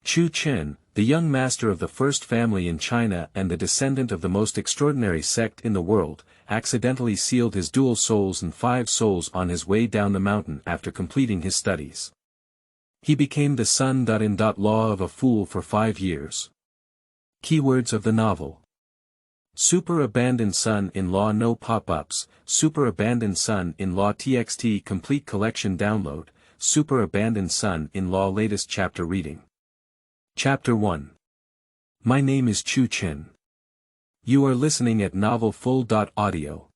Chu Chen, the young master of the first family in China and the descendant of the most extraordinary sect in the world, accidentally sealed his dual souls and 5 souls on his way down the mountain after completing his studies. He became the son-in-law of a fool for 5 years. Keywords of the novel. Super abandoned son-in-law no pop-ups, super abandoned son-in-law txt complete collection download, super abandoned son-in-law latest chapter reading. Chapter 1. My name is Chu Chen. You are listening at novelfull.audio.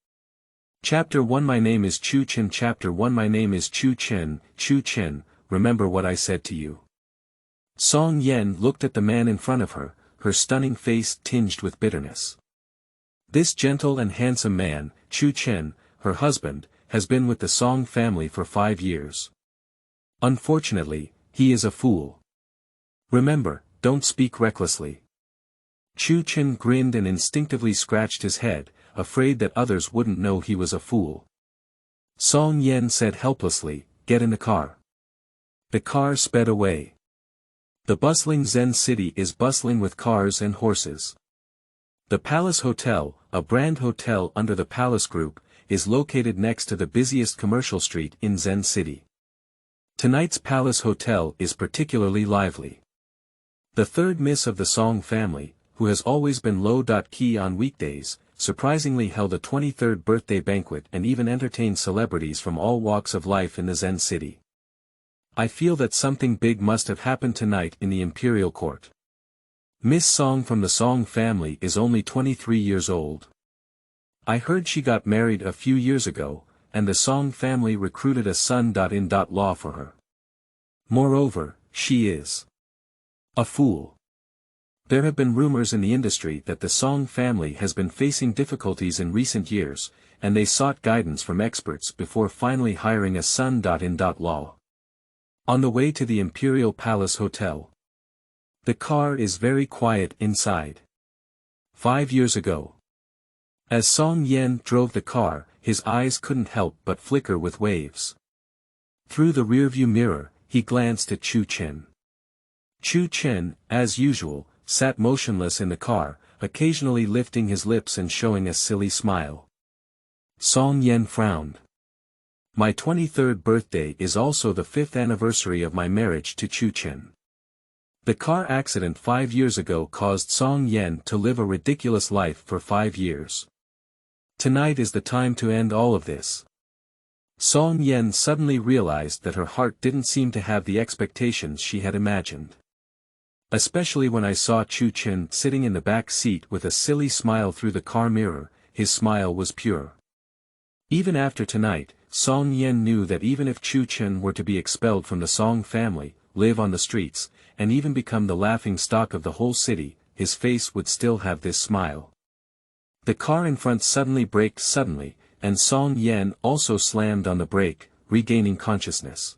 Chapter 1 My name is Chu Chen. Chapter 1 My name is Chu Chen. Chu Chen, remember what I said to you. Song Yen looked at the man in front of her, her stunning face tinged with bitterness. This gentle and handsome man, Chu Chen, her husband, has been with the Song family for 5 years. Unfortunately, he is a fool. Remember, don't speak recklessly. Chu Chen grinned and instinctively scratched his head, afraid that others wouldn't know he was a fool. Song Yen said helplessly, "Get in the car." The car sped away. The bustling Zen city is bustling with cars and horses. The Palace Hotel, a brand hotel under the Palace Group, is located next to the busiest commercial street in Zen City. Tonight's Palace Hotel is particularly lively. The third miss of the Song family, who has always been low-key on weekdays, surprisingly held a 23rd birthday banquet and even entertained celebrities from all walks of life in the Zen City. I feel that something big must have happened tonight in the imperial court. Miss Song from the Song family is only 23 years old. I heard she got married a few years ago, and the Song family recruited a son-in-law for her. Moreover, she is a fool. There have been rumors in the industry that the Song family has been facing difficulties in recent years, and they sought guidance from experts before finally hiring a son-in-law. On the way to the Imperial Palace Hotel. The car is very quiet inside. 5 years ago. As Song Yen drove the car, his eyes couldn't help but flicker with waves. Through the rearview mirror, he glanced at Chu Chen. Chu Chen, as usual, sat motionless in the car, occasionally lifting his lips and showing a silly smile. Song Yen frowned. My 23rd birthday is also the 5th anniversary of my marriage to Chu Chen. The car accident 5 years ago caused Song Yen to live a ridiculous life for 5 years. Tonight is the time to end all of this. Song Yen suddenly realized that her heart didn't seem to have the expectations she had imagined. Especially when I saw Chu Chen sitting in the back seat with a silly smile through the car mirror, his smile was pure. Even after tonight, Song Yen knew that even if Chu Chen were to be expelled from the Song family, live on the streets, and even become the laughing stock of the whole city, his face would still have this smile. The car in front suddenly braked suddenly, and Song Yen also slammed on the brake, regaining consciousness.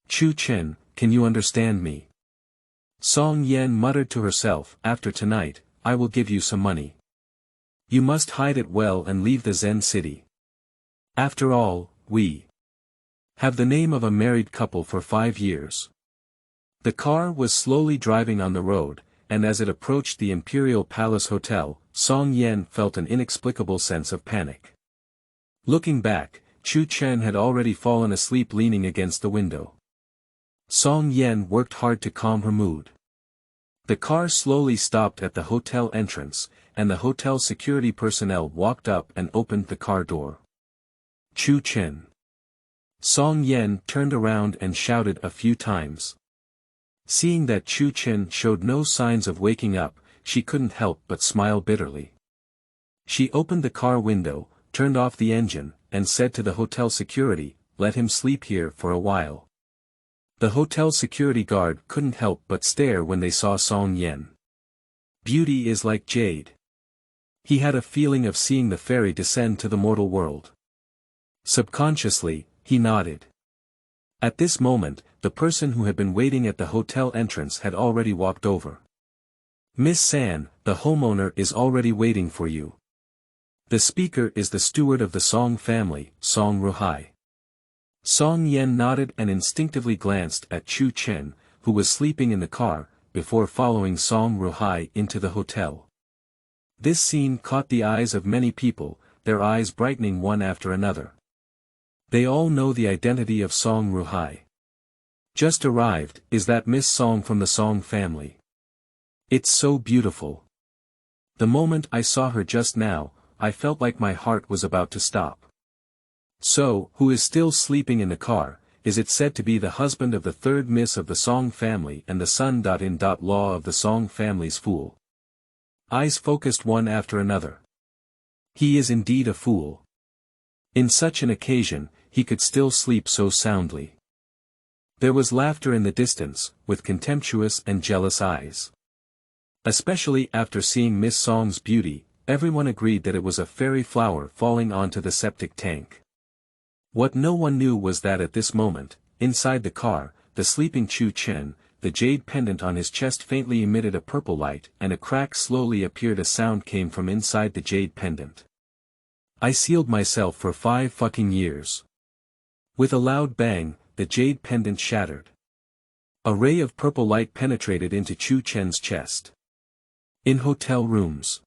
Chu Chen, can you understand me? Song Yen muttered to herself, after tonight, I will give you some money. You must hide it well and leave the Zen city. After all, we have the name of a married couple for 5 years. The car was slowly driving on the road, and as it approached the Imperial Palace Hotel, Song Yen felt an inexplicable sense of panic. Looking back, Chu Chen had already fallen asleep leaning against the window. Song Yen worked hard to calm her mood. The car slowly stopped at the hotel entrance, and the hotel security personnel walked up and opened the car door. Chu Chen. Song Yen turned around and shouted a few times. Seeing that Chu Chen showed no signs of waking up, she couldn't help but smile bitterly. She opened the car window, turned off the engine, and said to the hotel security, "Let him sleep here for a while." The hotel security guard couldn't help but stare when they saw Song Yen. Beauty is like jade. He had a feeling of seeing the fairy descend to the mortal world. Subconsciously, he nodded. At this moment, the person who had been waiting at the hotel entrance had already walked over. "Miss San, the homeowner is already waiting for you." The speaker is the steward of the Song family, Song Ruhai. Song Yen nodded and instinctively glanced at Chu Chen, who was sleeping in the car, before following Song Ruhai into the hotel. This scene caught the eyes of many people, their eyes brightening one after another. They all know the identity of Song Ruhai. Just arrived, is that Miss Song from the Song family. It's so beautiful. The moment I saw her just now, I felt like my heart was about to stop. So, who is still sleeping in the car, is it said to be the husband of the third Miss of the Song family and the son-in-law of the Song family's fool? Eyes focused one after another. He is indeed a fool. In such an occasion, he could still sleep so soundly. There was laughter in the distance, with contemptuous and jealous eyes. Especially after seeing Miss Song's beauty, everyone agreed that it was a fairy flower falling onto the septic tank. What no one knew was that at this moment, inside the car, the sleeping Chu Chen, the jade pendant on his chest faintly emitted a purple light and a crack slowly appeared. A sound came from inside the jade pendant. I sealed myself for 5 fucking years. With a loud bang, the jade pendant shattered. A ray of purple light penetrated into Chu Chen's chest. In hotel rooms.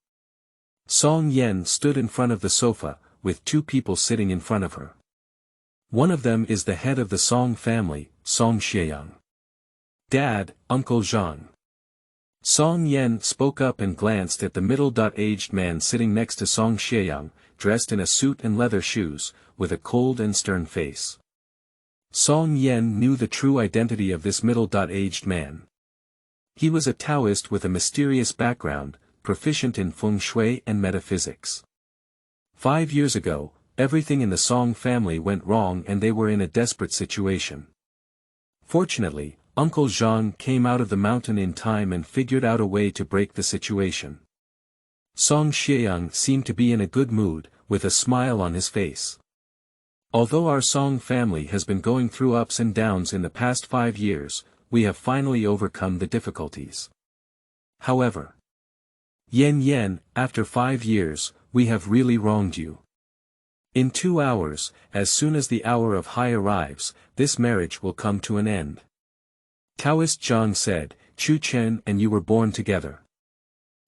Song Yen stood in front of the sofa, with 2 people sitting in front of her. One of them is the head of the Song family, Song Xieyang. Dad, Uncle Zhang. Song Yen spoke up and glanced at the middle-aged man sitting next to Song Xieyang, dressed in a suit and leather shoes, with a cold and stern face. Song Yen knew the true identity of this middle-aged man. He was a Taoist with a mysterious background, proficient in feng shui and metaphysics. 5 years ago, everything in the Song family went wrong and they were in a desperate situation. Fortunately, Uncle Zhang came out of the mountain in time and figured out a way to break the situation. Song Xieyang seemed to be in a good mood, with a smile on his face. Although our Song family has been going through ups and downs in the past 5 years, we have finally overcome the difficulties. However, Yen, after 5 years, we have really wronged you. In 2 hours, as soon as the hour of high arrives, this marriage will come to an end. Taoist Zhang said, Chu Chen and you were born together.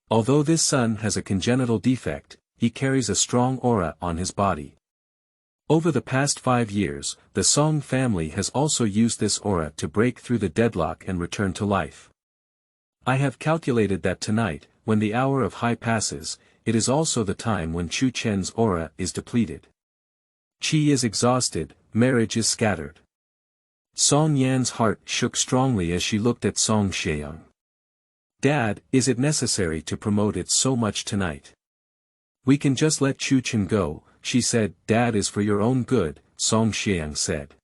Although this son has a congenital defect, he carries a strong aura on his body. Over the past 5 years, the Song family has also used this aura to break through the deadlock and return to life. I have calculated that tonight, when the hour of high passes, it is also the time when Chu Chen's aura is depleted. Qi is exhausted, marriage is scattered. Song Yan's heart shook strongly as she looked at Song Xieyang. Dad, is it necessary to promote it so much tonight? We can just let Chu Chen go, she said. Dad is for your own good, Song Xieyang said.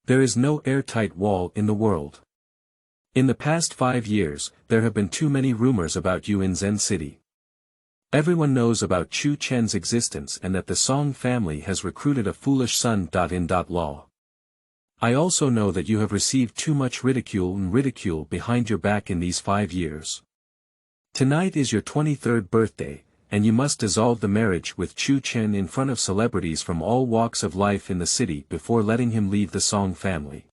There is no airtight wall in the world. In the past 5 years, there have been too many rumors about you in Zen City. Everyone knows about Chu Chen's existence and that the Song family has recruited a foolish son-in-law. I also know that you have received too much ridicule behind your back in these 5 years. Tonight is your 23rd birthday, and you must dissolve the marriage with Chu Chen in front of celebrities from all walks of life in the city before letting him leave the Song family.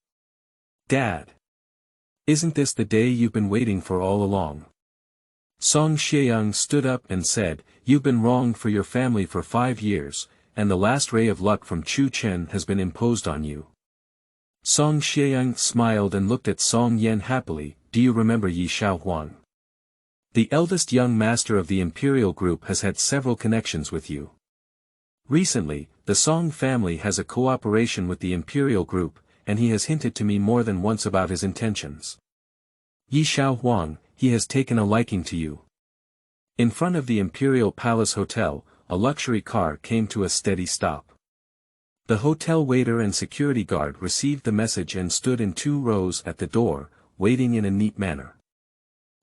Dad! Isn't this the day you've been waiting for all along? Song Xieyang stood up and said, You've been wronged for your family for 5 years, and the last ray of luck from Chu Chen has been imposed on you. Song Xieyang smiled and looked at Song Yen happily. Do you remember Yi Xiaohuang? The eldest young master of the imperial group has had several connections with you. Recently, the Song family has a cooperation with the imperial group, and he has hinted to me more than once about his intentions. Yi Xiaohuang, he has taken a liking to you. In front of the Imperial Palace Hotel, a luxury car came to a steady stop. The hotel waiter and security guard received the message and stood in 2 rows at the door, waiting in a neat manner.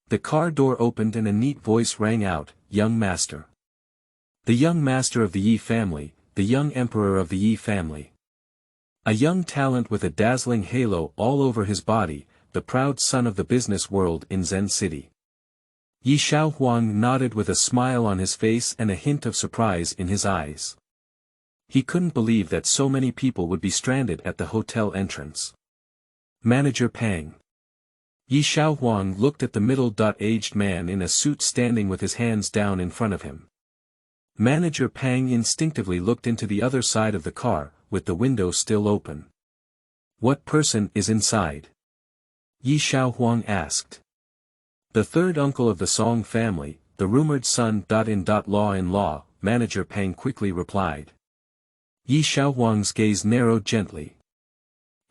The car door opened and a neat voice rang out, Young Master. The young master of the Yi family, the young emperor of the Yi family. A young talent with a dazzling halo all over his body, the proud son of the business world in Zen City. Yi Xiaohuang nodded with a smile on his face and a hint of surprise in his eyes. He couldn't believe that so many people would be stranded at the hotel entrance. Manager Pang. Yi Xiaohuang looked at the middle-aged man in a suit standing with his hands down in front of him. Manager Pang instinctively looked into the other side of the car, with the window still open. What person is inside? Yi Xiaohuang asked. The third uncle of the Song family, the rumored son-in-law, Manager Pang quickly replied. Yi Xiaohuang's gaze narrowed gently.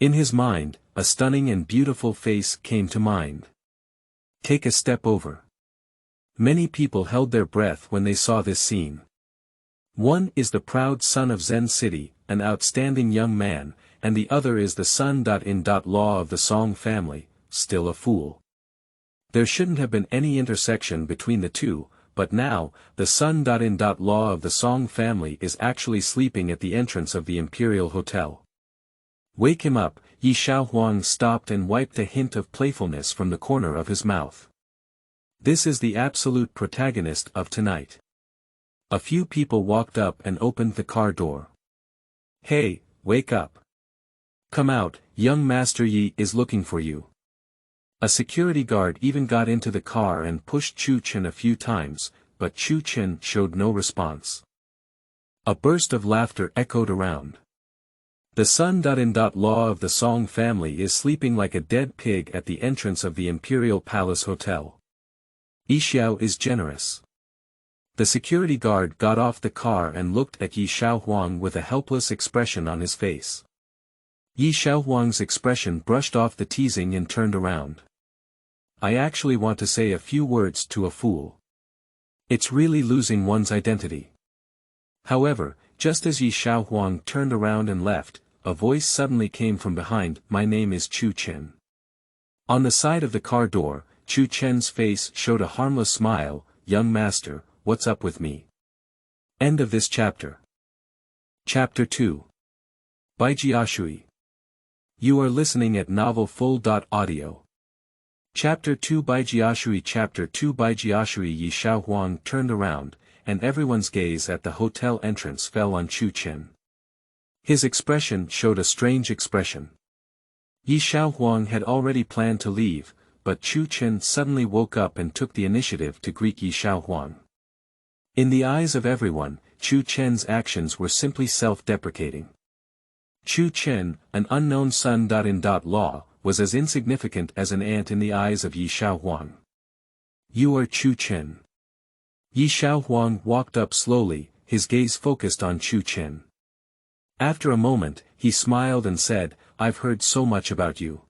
In his mind, a stunning and beautiful face came to mind. Take a step over. Many people held their breath when they saw this scene. One is the proud son of Zen City, an outstanding young man, and the other is the son-in-law of the Song family, still a fool. There shouldn't have been any intersection between the two, but now, the son-in-law of the Song family is actually sleeping at the entrance of the Imperial Hotel. Wake him up. Yi Xiaohuang stopped and wiped a hint of playfulness from the corner of his mouth. This is the absolute protagonist of tonight. A few people walked up and opened the car door. Hey, wake up. Come out, young Master Yi is looking for you. A security guard even got into the car and pushed Chu Chen a few times, but Chu Chen showed no response. A burst of laughter echoed around. The son-in-law of the Song family is sleeping like a dead pig at the entrance of the Imperial Palace Hotel. Yi Xiao is generous. The security guard got off the car and looked at Yi Xiaohuang with a helpless expression on his face. Yi Xiaohuang's expression brushed off the teasing and turned around. I actually want to say a few words to a fool. It's really losing one's identity. However, just as Yi Xiaohuang turned around and left, a voice suddenly came from behind. My name is Chu Chen. On the side of the car door, Chu Chen's face showed a harmless smile. Young master, what's up with me? End of this chapter. Chapter 2. Baijiashui. You are listening at novelfull.audio. Chapter 2 Baijiashui. Chapter 2 Baijiashui. Yi Xiaohuang turned around, and everyone's gaze at the hotel entrance fell on Chu Chen. His expression showed a strange expression. Yi Xiaohuang had already planned to leave, but Chu Chen suddenly woke up and took the initiative to greet Yi Xiaohuang. In the eyes of everyone, Chu Chen's actions were simply self-deprecating. Chu Chen, an unknown son-in-law, was as insignificant as an ant in the eyes of Yi Xiaohuang. You are Chu Chen. Yi Xiaohuang walked up slowly, his gaze focused on Chu Chen. After a moment, he smiled and said, I've heard so much about you.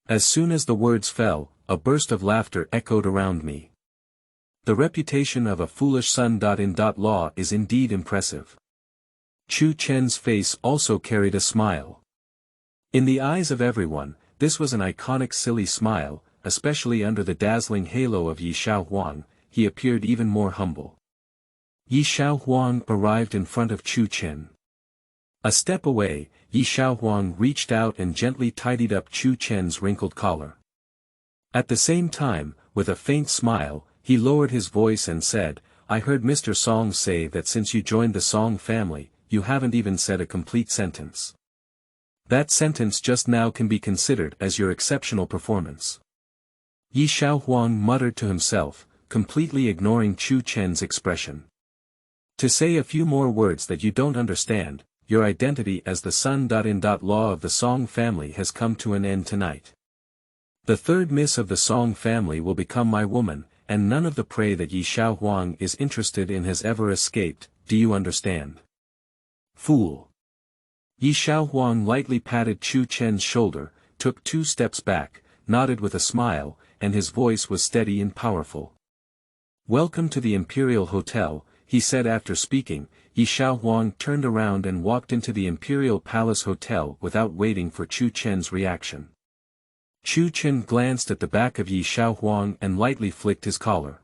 As soon as the words fell, a burst of laughter echoed around me. The reputation of a foolish son-in-law is indeed impressive. Chu Chen's face also carried a smile. In the eyes of everyone, this was an iconic silly smile, especially under the dazzling halo of Yi Xiaohuang. He appeared even more humble. Yi Xiaohuang arrived in front of Chu Chen. A step away, Yi Xiaohuang reached out and gently tidied up Chu Chen's wrinkled collar. At the same time, with a faint smile, he lowered his voice and said, I heard Mr. Song say that since you joined the Song family, you haven't even said a complete sentence. That sentence just now can be considered as your exceptional performance. Yi Xiaohuang muttered to himself, completely ignoring Chu Chen's expression. To say a few more words that you don't understand, your identity as the son-in-law of the Song family has come to an end tonight. The third miss of the Song family will become my woman, and none of the prey that Yi Xiaohuang is interested in has ever escaped, do you understand? Fool. Yi Xiaohuang lightly patted Chu Chen's shoulder, took 2 steps back, nodded with a smile, and his voice was steady and powerful. Welcome to the Imperial Hotel, he said after speaking. Yi Xiaohuang turned around and walked into the Imperial Palace Hotel without waiting for Chu Chen's reaction. Chu Chen glanced at the back of Yi Xiaohuang and lightly flicked his collar.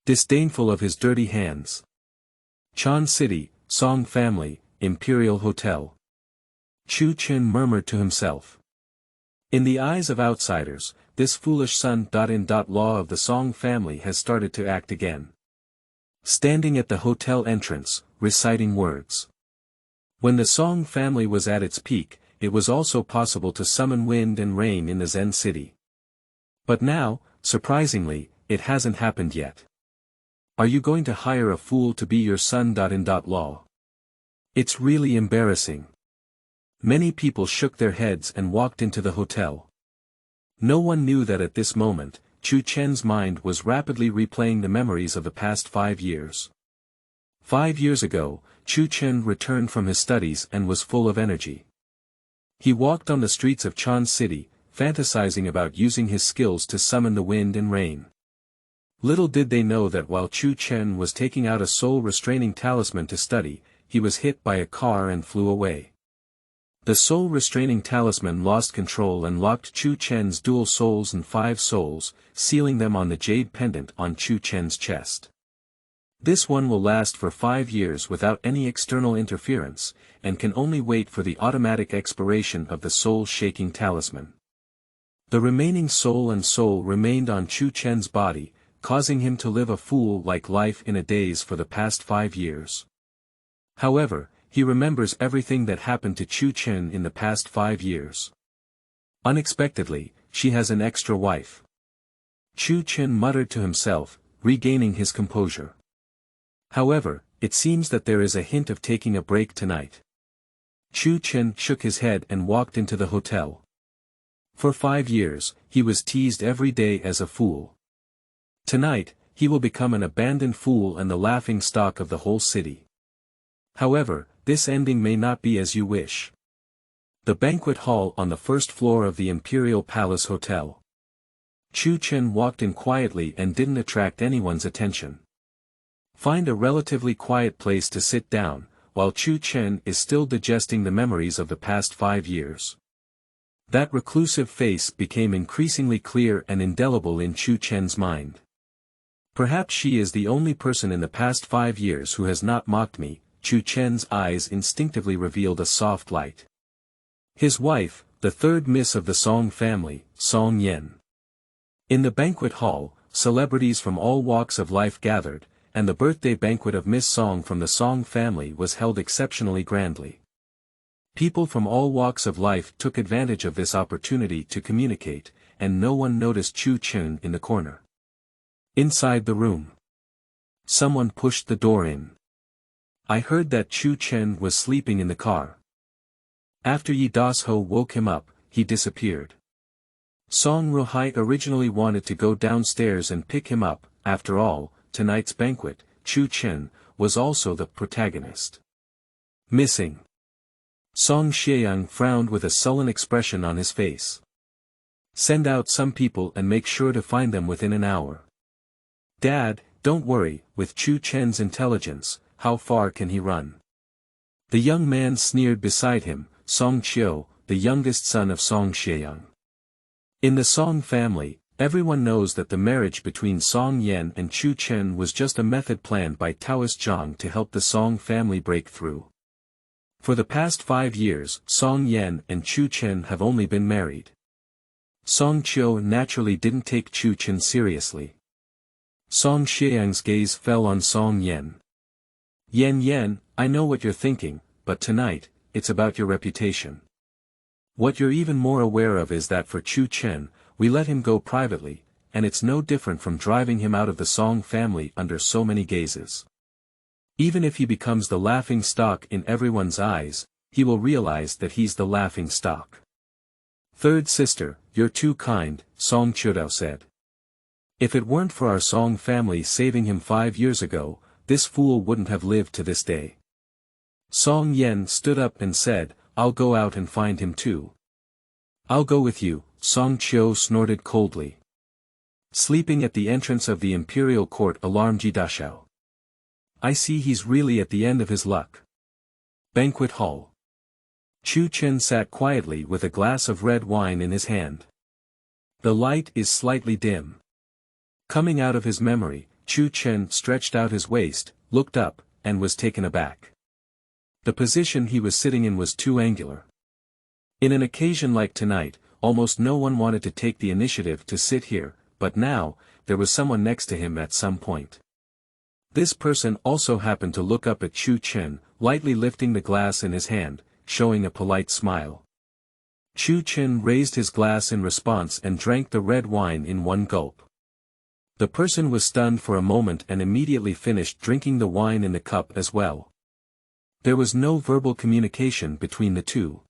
Disdainful of his dirty hands. Chan City, Song family, Imperial Hotel. Chu Chen murmured to himself. In the eyes of outsiders, this foolish son-in-law of the Song family has started to act again. Standing at the hotel entrance, reciting words. When the Song family was at its peak, it was also possible to summon wind and rain in the Zen city. But now, surprisingly, it hasn't happened yet. Are you going to hire a fool to be your son-in-law? It's really embarrassing. Many people shook their heads and walked into the hotel. No one knew that at this moment, Chu Chen's mind was rapidly replaying the memories of the past 5 years. 5 years ago, Chu Chen returned from his studies and was full of energy. He walked on the streets of Chan City, fantasizing about using his skills to summon the wind and rain. Little did they know that while Chu Chen was taking out a soul-restraining talisman to study, he was hit by a car and flew away. The soul-restraining talisman lost control and locked Chu Chen's dual souls and 5 souls, sealing them on the jade pendant on Chu Chen's chest. This one will last for 5 years without any external interference, and can only wait for the automatic expiration of the soul-shaking talisman. The remaining soul and soul remained on Chu Chen's body, causing him to live a fool-like life in a daze for the past 5 years. However, he remembers everything that happened to Chu Chen in the past 5 years. Unexpectedly, she has an extra wife. Chu Chen muttered to himself, regaining his composure. However, it seems that there is a hint of taking a break tonight. Chu Chen shook his head and walked into the hotel. For 5 years, he was teased every day as a fool. Tonight, he will become an abandoned fool and the laughing stock of the whole city. However, this ending may not be as you wish. The banquet hall on the first floor of the Imperial Palace Hotel. Chu Chen walked in quietly and didn't attract anyone's attention. Find a relatively quiet place to sit down, while Chu Chen is still digesting the memories of the past 5 years. That reclusive face became increasingly clear and indelible in Chu Chen's mind. Perhaps she is the only person in the past 5 years who has not mocked me. Chu Chen's eyes instinctively revealed a soft light. His wife, the third miss of the Song family, Song Yan. In the banquet hall, celebrities from all walks of life gathered, and the birthday banquet of Miss Song from the Song family was held exceptionally grandly. People from all walks of life took advantage of this opportunity to communicate, and no one noticed Chu Chen in the corner. Inside the room, someone pushed the door in. I heard that Chu Chen was sleeping in the car. After Yi Das-ho woke him up, he disappeared. Song Ruhai originally wanted to go downstairs and pick him up. After all, tonight's banquet, Chu Chen, was also the protagonist. Missing. Song Xieyang frowned with a sullen expression on his face. Send out some people and make sure to find them within an hour. Dad, don't worry, with Chu Chen's intelligence, how far can he run? The young man sneered beside him, Song Qiu, the youngest son of Song Xieyang. In the Song family, everyone knows that the marriage between Song Yan and Chu Chen was just a method planned by Taoist Zhang to help the Song family break through. For the past 5 years, Song Yan and Chu Chen have only been married. Song Qiu naturally didn't take Chu Chen seriously. Song Xieyang's gaze fell on Song Yan. Yan, I know what you're thinking, but tonight, it's about your reputation. What you're even more aware of is that for Chu Chen, we let him go privately, and it's no different from driving him out of the Song family under so many gazes. Even if he becomes the laughing stock in everyone's eyes, he will realize that he's the laughing stock. Third sister, you're too kind, Song Chudao said. If it weren't for our Song family saving him 5 years ago, this fool wouldn't have lived to this day. Song Yan stood up and said, I'll go out and find him too. I'll go with you, Song Qiu snorted coldly. Sleeping at the entrance of the imperial court alarmed Yi Dashao. I see he's really at the end of his luck. Banquet hall. Chu Chen sat quietly with a glass of red wine in his hand. The light is slightly dim. Coming out of his memory, Chu Chen stretched out his waist, looked up, and was taken aback. The position he was sitting in was too angular. In an occasion like tonight, almost no one wanted to take the initiative to sit here, but now, there was someone next to him at some point. This person also happened to look up at Chu Chen, lightly lifting the glass in his hand, showing a polite smile. Chu Chen raised his glass in response and drank the red wine in one gulp. The person was stunned for a moment and immediately finished drinking the wine in the cup as well. There was no verbal communication between the two.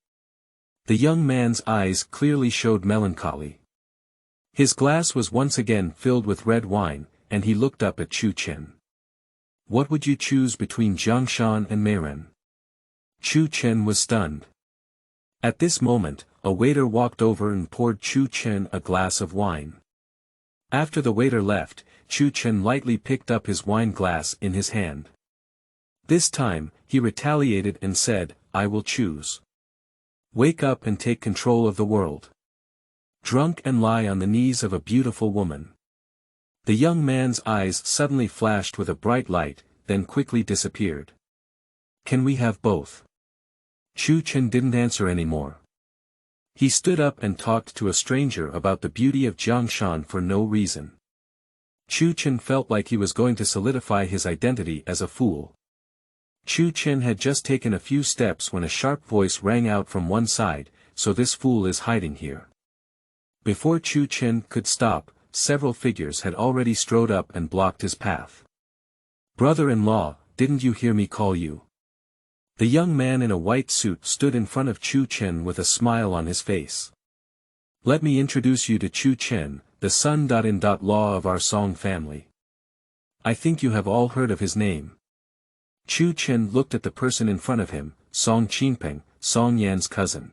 The young man's eyes clearly showed melancholy. His glass was once again filled with red wine, and he looked up at Chu Chen. What would you choose between Jiangshan and Meiren? Chu Chen was stunned. At this moment, a waiter walked over and poured Chu Chen a glass of wine. After the waiter left, Chu Chen lightly picked up his wine glass in his hand. This time, he retaliated and said, I will choose. Wake up and take control of the world. Drunk and lie on the knees of a beautiful woman. The young man's eyes suddenly flashed with a bright light, then quickly disappeared. Can we have both? Chu Chen didn't answer anymore. He stood up and talked to a stranger about the beauty of Jiangshan for no reason. Chu Chen felt like he was going to solidify his identity as a fool. Chu Chen had just taken a few steps when a sharp voice rang out from one side, so this fool is hiding here. Before Chu Chen could stop, several figures had already strode up and blocked his path. Brother-in-law, didn't you hear me call you? The young man in a white suit stood in front of Chu Chen with a smile on his face. Let me introduce you to Chu Chen, the son-in-law of our Song family. I think you have all heard of his name. Chu Chen looked at the person in front of him, Song Qingping, Song Yan's cousin.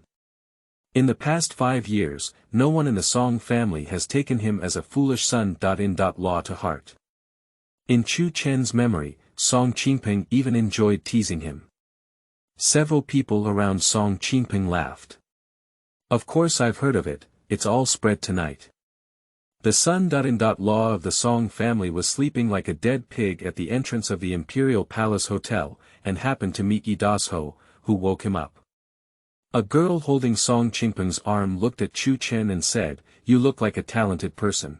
In the past 5 years, no one in the Song family has taken him as a foolish son-in-law to heart. In Chu Chen's memory, Song Qingping even enjoyed teasing him. Several people around Song Qingping laughed. Of course I've heard of it, it's all spread tonight. The son-in-law of the Song family was sleeping like a dead pig at the entrance of the Imperial Palace Hotel, and happened to meet Yi Das-ho, who woke him up. A girl holding Song Qingping's arm looked at Chu Chen and said, You look like a talented person.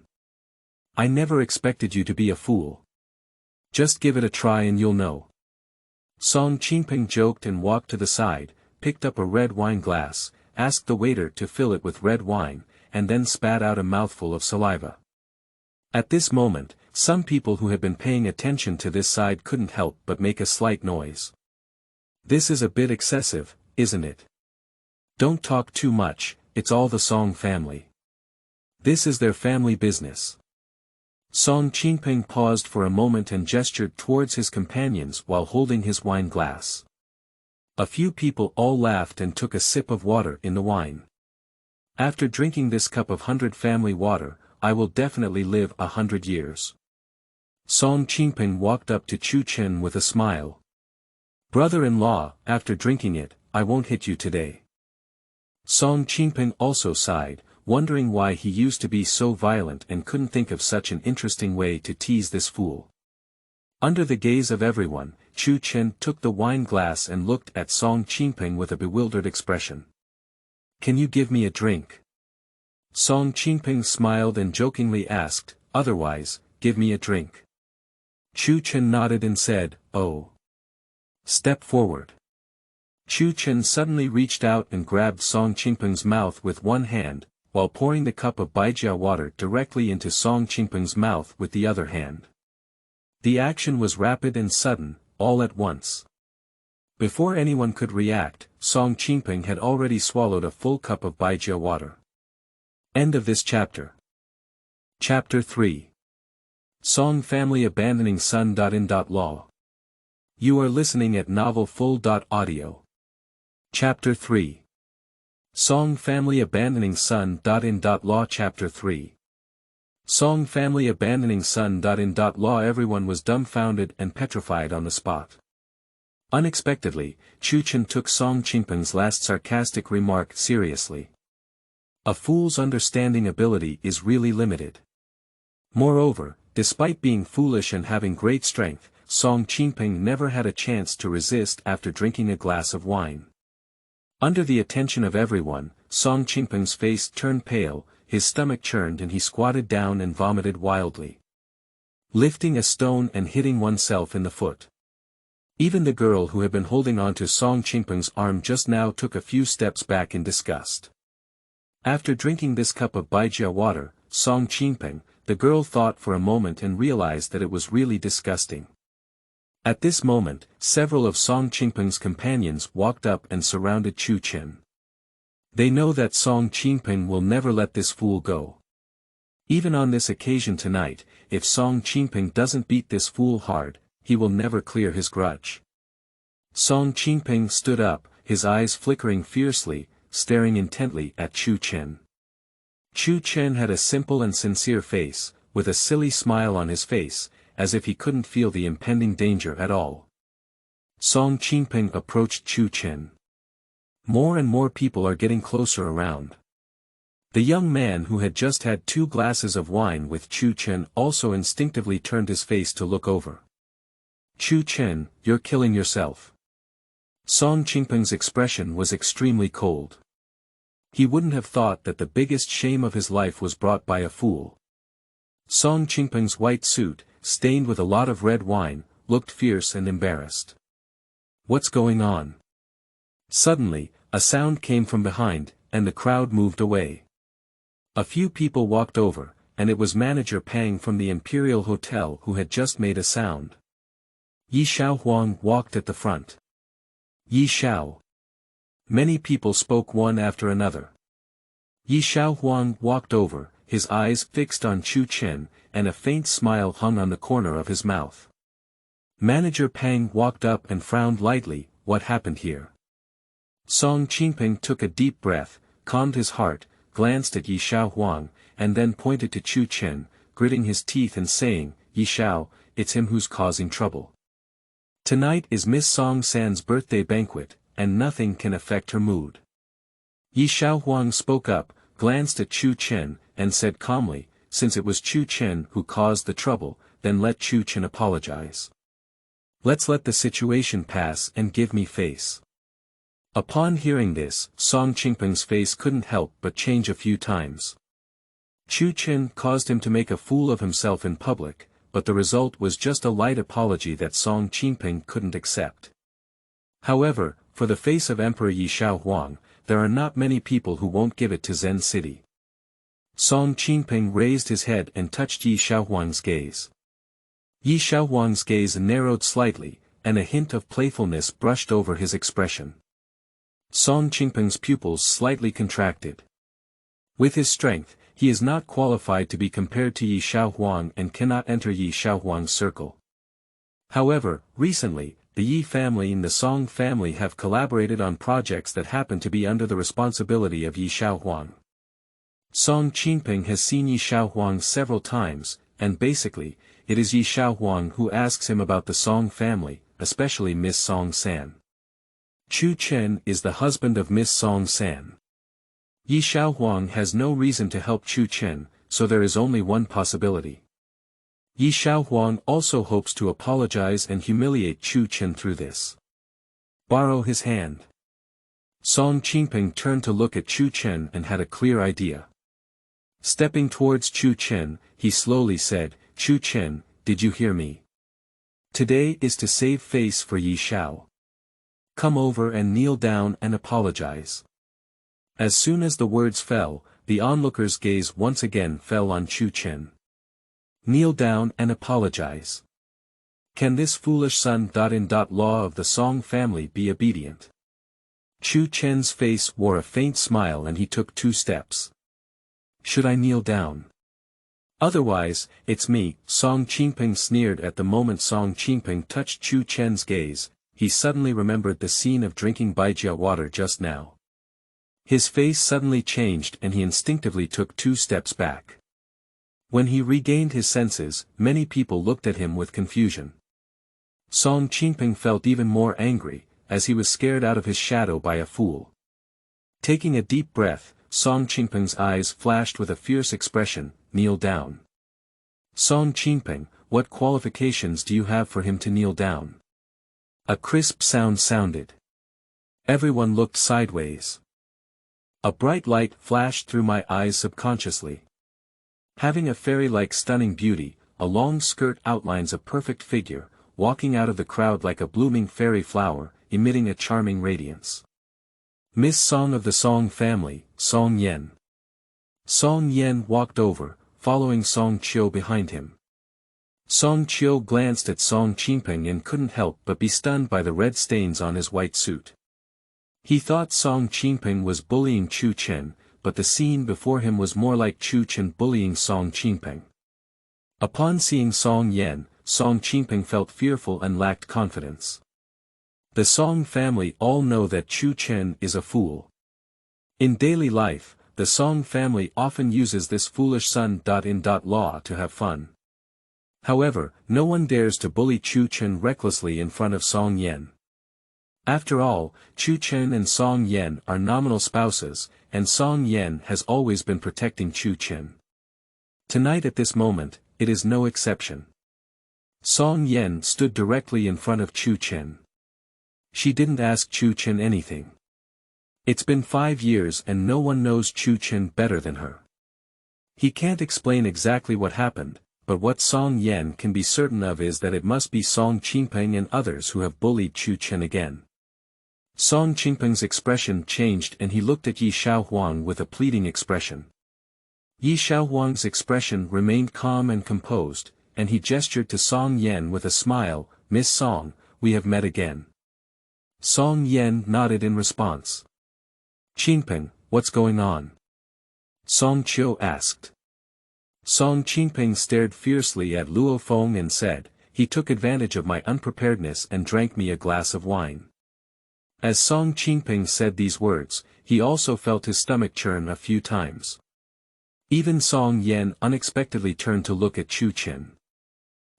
I never expected you to be a fool. Just give it a try and you'll know. Song Qingping joked and walked to the side, picked up a red wine glass, asked the waiter to fill it with red wine, and then spat out a mouthful of saliva. At this moment, some people who had been paying attention to this side couldn't help but make a slight noise. This is a bit excessive, isn't it? Don't talk too much, it's all the Song family. This is their family business. Song Qingping paused for a moment and gestured towards his companions while holding his wine glass. A few people all laughed and took a sip of water in the wine. After drinking this cup of 100 family water, I will definitely live 100 years. Song Qingping walked up to Chu Chen with a smile. Brother-in-law, after drinking it, I won't hit you today. Song Qingping also sighed, wondering why he used to be so violent and couldn't think of such an interesting way to tease this fool. Under the gaze of everyone, Chu Chen took the wine glass and looked at Song Qingping with a bewildered expression. Can you give me a drink? Song Qingping smiled and jokingly asked, Otherwise, give me a drink. Chu Chen nodded and said, Oh. Step forward. Chu Chen suddenly reached out and grabbed Song Qingping's mouth with one hand, while pouring the cup of Baijia water directly into Song Qingping's mouth with the other hand. The action was rapid and sudden, all at once. Before anyone could react, Song Qingping had already swallowed a full cup of Baijia water. End of this chapter. Chapter 3. Song family abandoning son-in-law. You are listening at novelfull.audio. Chapter 3. Song family abandoning son-in-law. Chapter 3. Song family abandoning son-in-law. Everyone was dumbfounded and petrified on the spot. Unexpectedly, Chu Chen took Song Qingping's last sarcastic remark seriously. A fool's understanding ability is really limited. Moreover, despite being foolish and having great strength, Song Qingping never had a chance to resist after drinking a glass of wine. Under the attention of everyone, Song Qingping's face turned pale, his stomach churned and he squatted down and vomited wildly. Lifting a stone and hitting oneself in the foot. Even the girl who had been holding on to Song Qingping's arm just now took a few steps back in disgust. After drinking this cup of Baijia water, Song Qingping, the girl thought for a moment and realized that it was really disgusting. At this moment, several of Song Qingping's companions walked up and surrounded Chu Chen. They know that Song Qingping will never let this fool go. Even on this occasion tonight, if Song Qingping doesn't beat this fool hard, he will never clear his grudge. Song Qingping stood up, his eyes flickering fiercely, staring intently at Chu Chen. Chu Chen had a simple and sincere face, with a silly smile on his face, as if he couldn't feel the impending danger at all. Song Qingping approached Chu Chen. More and more people are getting closer around. The young man who had just had 2 glasses of wine with Chu Chen also instinctively turned his face to look over. Chu Chen, you're killing yourself. Song Qingping's expression was extremely cold. He wouldn't have thought that the biggest shame of his life was brought by a fool. Song Qingping's white suit, stained with a lot of red wine, looked fierce and embarrassed. What's going on? Suddenly, a sound came from behind, and the crowd moved away. A few people walked over, and it was Manager Pang from the Imperial Hotel who had just made a sound. Yi Shaohuang walked at the front. Yi Shao. Many people spoke one after another. Yi Shaohuang walked over, his eyes fixed on Chu Chen, and a faint smile hung on the corner of his mouth. Manager Pang walked up and frowned lightly. What happened here? Song Qingping took a deep breath, calmed his heart, glanced at Yi Shaohuang, and then pointed to Chu Chen, gritting his teeth and saying, Yi Shao, it's him who's causing trouble. Tonight is Miss Song San's birthday banquet, and nothing can affect her mood. Yi Shaohuang spoke up, glanced at Chu Chen, and said calmly, since it was Chu Chen who caused the trouble, then let Chu Chen apologize. Let's let the situation pass and give me face. Upon hearing this, Song Qingping's face couldn't help but change a few times. Chu Chen caused him to make a fool of himself in public, but the result was just a light apology that Song Qingping couldn't accept. However, for the face of Emperor Yi Shaohuang, there are not many people who won't give it to Zen City. Song Qingping raised his head and touched Yi Shaohuang's gaze. Yi Shaohuang's gaze narrowed slightly, and a hint of playfulness brushed over his expression. Song Qingping's pupils slightly contracted. With his strength, he is not qualified to be compared to Yi Shaohuang and cannot enter Yi Shaohuang's circle. However, recently, the Yi family and the Song family have collaborated on projects that happen to be under the responsibility of Yi Shaohuang. Song Qingping has seen Yi Shaohuang several times, and basically, it is Yi Shaohuang who asks him about the Song family, especially Miss Song San. Chu Chen is the husband of Miss Song San. Yi Shaohuang has no reason to help Chu Chen, so there is only one possibility. Yi Shaohuang also hopes to apologize and humiliate Chu Chen through this. Borrow his hand. Song Qingping turned to look at Chu Chen and had a clear idea. Stepping towards Chu Chen, he slowly said, Chu Chen, did you hear me? Today is to save face for Yi Shao. Come over and kneel down and apologize. As soon as the words fell, the onlookers' gaze once again fell on Chu Chen. Kneel down and apologize. Can this foolish son.in.law of the Song family be obedient? Chu Chen's face wore a faint smile and he took 2 steps. Should I kneel down? Otherwise, it's me, Song Qingping sneered at the moment Song Qingping touched Chu Chen's gaze. He suddenly remembered the scene of drinking Baijia water just now. His face suddenly changed and he instinctively took 2 steps back. When he regained his senses, many people looked at him with confusion. Song Qingping felt even more angry, as he was scared out of his shadow by a fool. Taking a deep breath, Song Qingping's eyes flashed with a fierce expression, kneel down. Song Qingping, what qualifications do you have for him to kneel down? A crisp sound sounded. Everyone looked sideways. A bright light flashed through my eyes subconsciously. Having a fairy-like stunning beauty, a long skirt outlines a perfect figure, walking out of the crowd like a blooming fairy flower, emitting a charming radiance. Miss Song of the Song family, Song Yen. Song Yan walked over, following Song Qiu behind him. Song Qiu glanced at Song Qingping and couldn't help but be stunned by the red stains on his white suit. He thought Song Qingping was bullying Chu Chen, but the scene before him was more like Chu Chen bullying Song Qingping. Upon seeing Song Yan, Song Qingping felt fearful and lacked confidence. The Song family all know that Chu Chen is a fool. In daily life, the Song family often uses this foolish son-in-law to have fun. However, no one dares to bully Chu Chen recklessly in front of Song Yan. After all, Chu Chen and Song Yan are nominal spouses, and Song Yan has always been protecting Chu Chen. Tonight at this moment, it is no exception. Song Yan stood directly in front of Chu Chen. She didn't ask Chu Chen anything. It's been 5 years and no one knows Chu Chen better than her. He can't explain exactly what happened, but what Song Yan can be certain of is that it must be Song Qingping and others who have bullied Chu Chen again. Song Qingping's expression changed and he looked at Yi Xiaohuang with a pleading expression. Yi Xiaohuang's expression remained calm and composed, and he gestured to Song Yan with a smile, "Miss Song, we have met again." Song Yan nodded in response. "Qingping, what's going on?" Song Qiu asked. Song Qingping stared fiercely at Luo Feng and said, "He took advantage of my unpreparedness and drank me a glass of wine." As Song Qingping said these words, he also felt his stomach churn a few times. Even Song Yan unexpectedly turned to look at Chu Chen.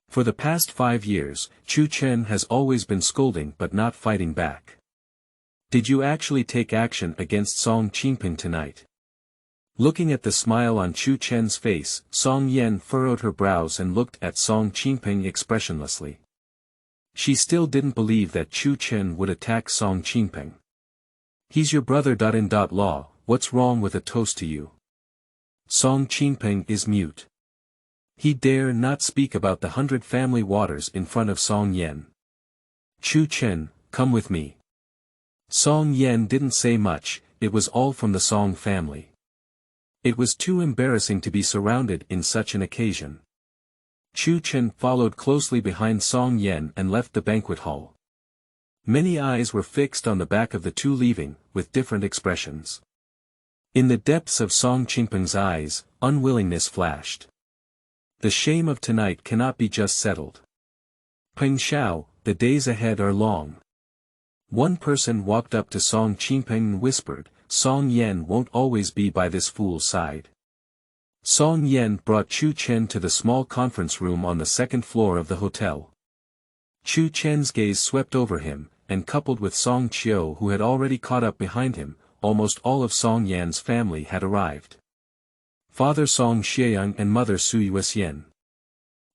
For the past 5 years, Chu Chen has always been scolding but not fighting back. Did you actually take action against Song Qingping tonight? Looking at the smile on Chu Chen's face, Song Yan furrowed her brows and looked at Song Qingping expressionlessly. She still didn't believe that Chu Chen would attack Song Qingping. "He's your brother-in-law, what's wrong with a toast to you?" Song Qingping is mute. He dare not speak about the 100 family waters in front of Song Yan. "Chu Chen, come with me." Song Yan didn't say much, it was all from the Song family. It was too embarrassing to be surrounded in such an occasion. Chu Chen followed closely behind Song Yan and left the banquet hall. Many eyes were fixed on the back of the two leaving, with different expressions. In the depths of Song Qingping's eyes, unwillingness flashed. The shame of tonight cannot be just settled. "Peng Xiao, the days ahead are long." One person walked up to Song Qingping and whispered, "Song Yan won't always be by this fool's side." Song Yan brought Chu Chen to the small conference room on the second floor of the hotel. Chu Chen's gaze swept over him, and coupled with Song Qiu who had already caught up behind him, almost all of Song Yan's family had arrived. Father Song Xieyang and Mother Su Yuxian.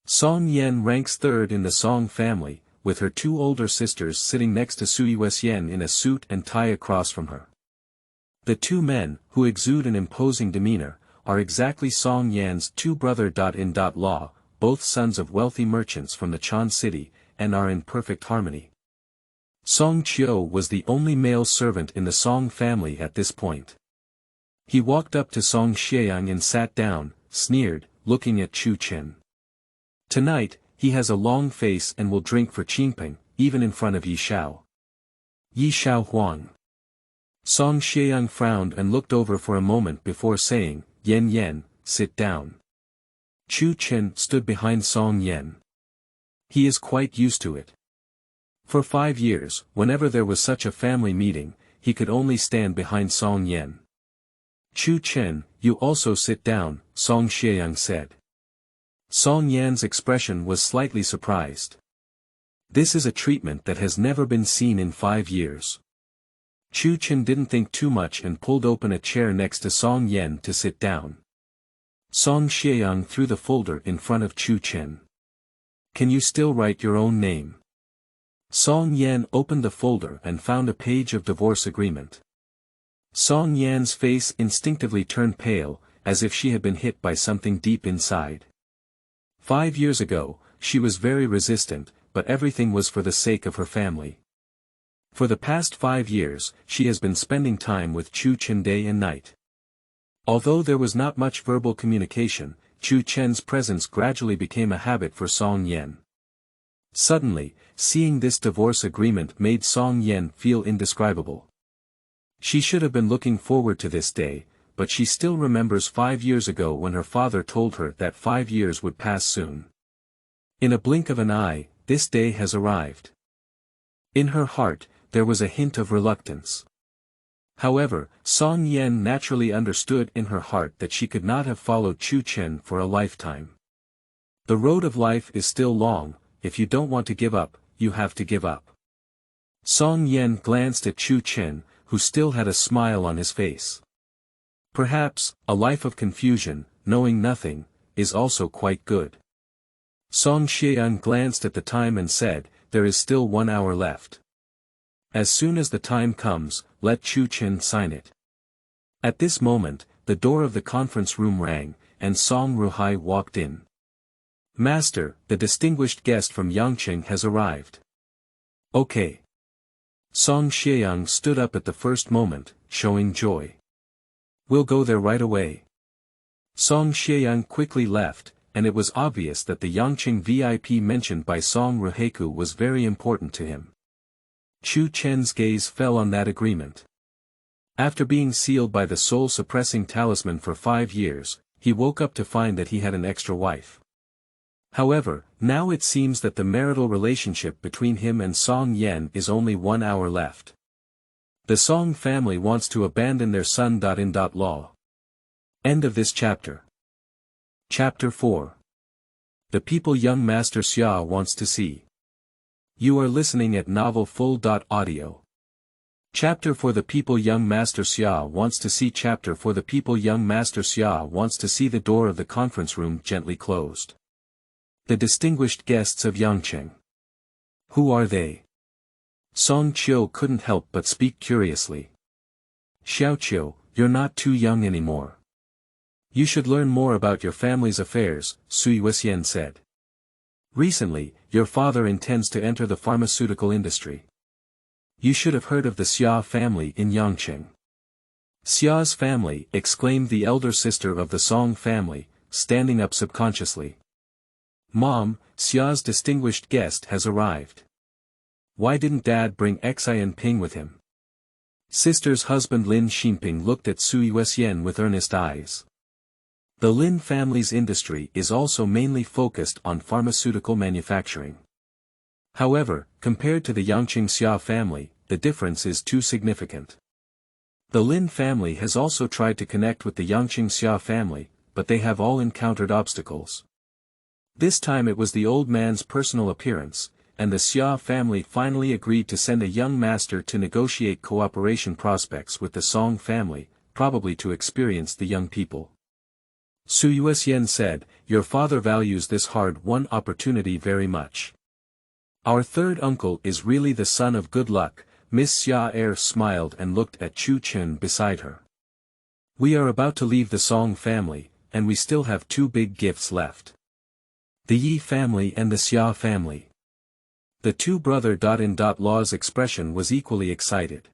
Song Yan ranks third in the Song family, with her 2 older sisters sitting next to Su Yuxian in a suit and tie across from her. The 2 men, who exude an imposing demeanor, are exactly Song Yan's 2 brother-in-law, both sons of wealthy merchants from the Chan city, and are in perfect harmony. Song Qiu was the only male servant in the Song family at this point. He walked up to Song Xieyang and sat down, sneered, looking at Chu Chen. Tonight, he has a long face and will drink for Qingping, even in front of Yi Xiao. Yi Xiaohuang. Song Xieyang frowned and looked over for a moment before saying, "Yan Yan, sit down." Chu Chen stood behind Song Yan. He is quite used to it. For 5 years, whenever there was such a family meeting, he could only stand behind Song Yan. "Chu Chen, you also sit down," Song Xieyang said. Song Yan's expression was slightly surprised. This is a treatment that has never been seen in 5 years. Chu Chen didn't think too much and pulled open a chair next to Song Yan to sit down. Song Xieyang threw the folder in front of Chu Chen. "Can you still write your own name?" Song Yan opened the folder and found a page of divorce agreement. Song Yan's face instinctively turned pale, as if she had been hit by something deep inside. 5 years ago, she was very resistant, but everything was for the sake of her family. For the past 5 years, she has been spending time with Chu Chen day and night. Although there was not much verbal communication, Chu Chen's presence gradually became a habit for Song Yan. Suddenly, seeing this divorce agreement made Song Yan feel indescribable. She should have been looking forward to this day, but she still remembers 5 years ago when her father told her that 5 years would pass soon. In a blink of an eye, this day has arrived. In her heart, there was a hint of reluctance. However, Song Yan naturally understood in her heart that she could not have followed Chu Chen for a lifetime. The road of life is still long. If you don't want to give up, you have to give up. Song Yan glanced at Chu Chen, who still had a smile on his face. Perhaps, a life of confusion, knowing nothing, is also quite good. Song Xian glanced at the time and said, there is still 1 hour left. As soon as the time comes, let Chu Chen sign it. At this moment, the door of the conference room rang, and Song Ruhai walked in. Master, the distinguished guest from Yangqing has arrived. Okay. Song Xiang stood up at the first moment, showing joy. We'll go there right away. Song Xiang quickly left, and it was obvious that the Yangqing VIP mentioned by Song Ruhaiku was very important to him. Chu Chen's gaze fell on that agreement. After being sealed by the soul-suppressing talisman for 5 years, he woke up to find that he had an extra wife. However, now it seems that the marital relationship between him and Song Yan is only 1 hour left. The Song family wants to abandon their son-in-law. End of this chapter. Chapter 4. The people young Master Xia wants to see. You are listening at novelfull.audio. Chapter for the people young Master Xia wants to see. Chapter for the people young Master Xia wants to see. The door of the conference room gently closed. The distinguished guests of Yangqing. Who are they? Song Qiu couldn't help but speak curiously. Xiao Qiu, you're not too young anymore. You should learn more about your family's affairs, Sui Wuxian said. Recently, your father intends to enter the pharmaceutical industry. You should have heard of the Xia family in Yangqing. Xia's family, exclaimed the elder sister of the Song family, standing up subconsciously. Mom, Xia's distinguished guest has arrived. Why didn't Dad bring Xian Ping with him? Sister's husband Lin Xinping looked at Sui Wuxian with earnest eyes. The Lin family's industry is also mainly focused on pharmaceutical manufacturing. However, compared to the Yangqing Xia family, the difference is too significant. The Lin family has also tried to connect with the Yangqing Xia family, but they have all encountered obstacles. This time it was the old man's personal appearance, and the Xia family finally agreed to send a young master to negotiate cooperation prospects with the Song family, probably to experience the young people. Sui Wuxian said, your father values this hard-won opportunity very much. Our third uncle is really the son of good luck. Miss Xia smiled and looked at Chu Chen beside her. We are about to leave the Song family, and we still have 2 big gifts left. The Yi family and the Xia family. The 2 brother-in-law's expression was equally excited.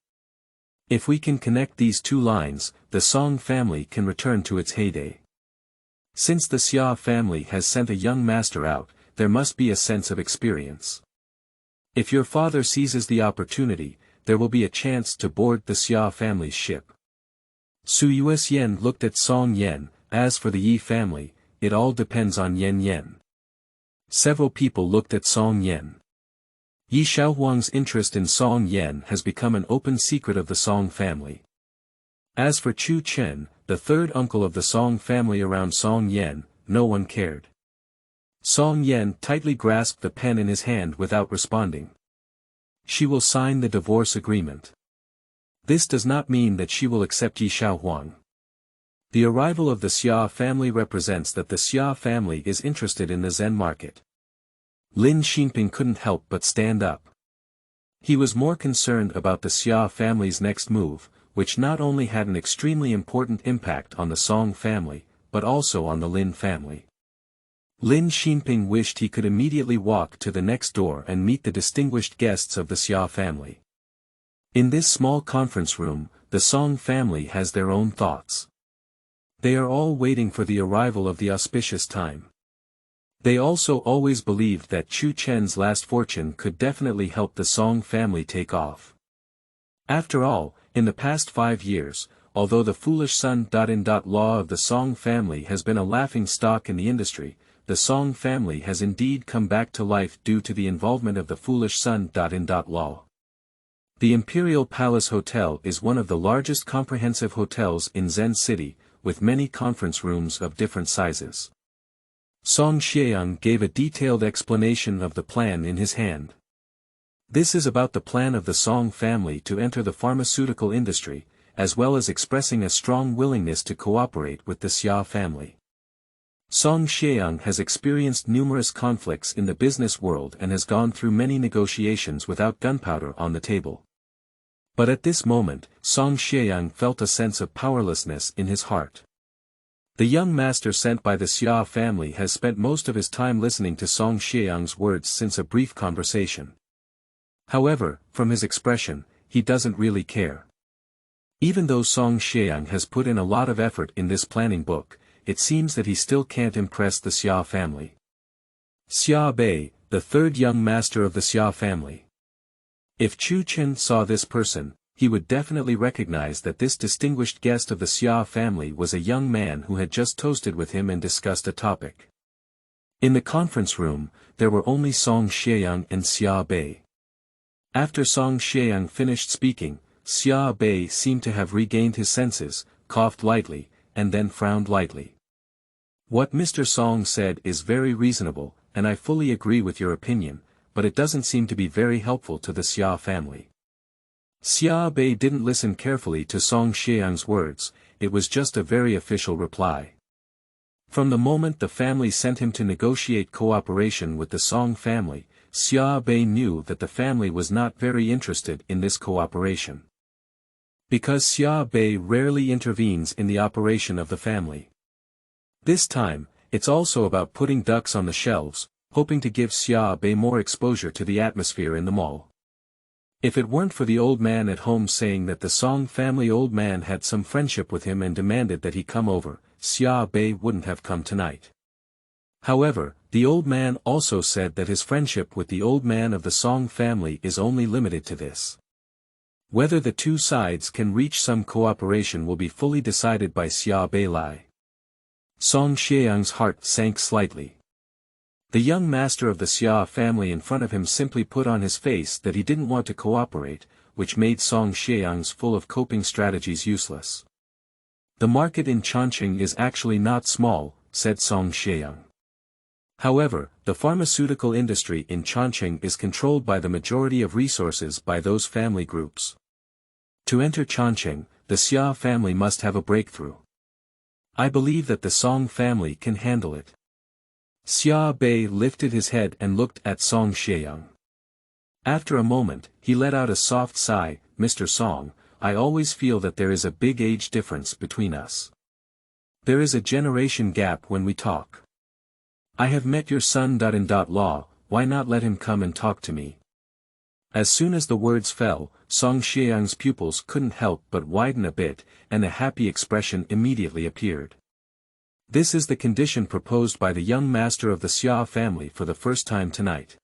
If we can connect these 2 lines, the Song family can return to its heyday. Since the Xia family has sent a young master out, there must be a sense of experience. If your father seizes the opportunity, there will be a chance to board the Xia family's ship. Sui Wuxian looked at Song Yan. As for the Yi family, it all depends on Yan Yan. Several people looked at Song Yan. Yi Xiaohuang's interest in Song Yan has become an open secret of the Song family. As for Chu Chen, the third uncle of the Song family around Song Yan, no one cared. Song Yan tightly grasped the pen in his hand without responding. She will sign the divorce agreement. This does not mean that she will accept Yi Xiaohuang. The arrival of the Xia family represents that the Xia family is interested in the Zen market. Lin Xinping couldn't help but stand up. He was more concerned about the Xia family's next move, which not only had an extremely important impact on the Song family, but also on the Lin family. Lin Xinping wished he could immediately walk to the next door and meet the distinguished guests of the Xia family. In this small conference room, the Song family has their own thoughts. They are all waiting for the arrival of the auspicious time. They also always believed that Chu Chen's last fortune could definitely help the Song family take off. After all, in the past 5 years, although the foolish son-in-law of the Song family has been a laughing stock in the industry, the Song family has indeed come back to life due to the involvement of the foolish son-in-law. The Imperial Palace Hotel is one of the largest comprehensive hotels in Zen City, with many conference rooms of different sizes. Song Xieyang gave a detailed explanation of the plan in his hand. This is about the plan of the Song family to enter the pharmaceutical industry, as well as expressing a strong willingness to cooperate with the Xia family. Song Xieyang has experienced numerous conflicts in the business world and has gone through many negotiations without gunpowder on the table. But at this moment, Song Xieyang felt a sense of powerlessness in his heart. The young master sent by the Xia family has spent most of his time listening to Song Xieyang's words since a brief conversation. However, from his expression, he doesn't really care. Even though Song Xieyang has put in a lot of effort in this planning book, it seems that he still can't impress the Xia family. Xia Bei, the third young master of the Xia family. If Chu Chen saw this person, he would definitely recognize that this distinguished guest of the Xia family was a young man who had just toasted with him and discussed a topic. In the conference room, there were only Song Xieyang and Xia Bei. After Song Xieyang finished speaking, Xia Bei seemed to have regained his senses, coughed lightly, and then frowned lightly. What Mr. Song said is very reasonable, and I fully agree with your opinion, but it doesn't seem to be very helpful to the Xia family. Xia Bei didn't listen carefully to Song Xieyang's words, it was just a very official reply. From the moment the family sent him to negotiate cooperation with the Song family, Xia Bei knew that the family was not very interested in this cooperation. Because Xia Bei rarely intervenes in the operation of the family. This time, it's also about putting ducks on the shelves, hoping to give Xia Bei more exposure to the atmosphere in the mall. If it weren't for the old man at home saying that the Song family old man had some friendship with him and demanded that he come over, Xia Bei wouldn't have come tonight. However, the old man also said that his friendship with the old man of the Song family is only limited to this. Whether the two sides can reach some cooperation will be fully decided by Xia Bei Lai. Song Xieyang's heart sank slightly. The young master of the Xia family in front of him simply put on his face that he didn't want to cooperate, which made Song Xieyang's full of coping strategies useless. The market in Chongqing is actually not small, said Song Xieyang. However, the pharmaceutical industry in Chongqing is controlled by the majority of resources by those family groups. To enter Chongqing, the Xia family must have a breakthrough. I believe that the Song family can handle it. Xia Bei lifted his head and looked at Song Xieyang. After a moment, he let out a soft sigh, Mr. Song, I always feel that there is a big age difference between us. There is a generation gap when we talk. I have met your son-in-law, why not let him come and talk to me? As soon as the words fell, Song Xieyang's pupils couldn't help but widen a bit, and a happy expression immediately appeared. This is the condition proposed by the young master of the Xia family for the first time tonight.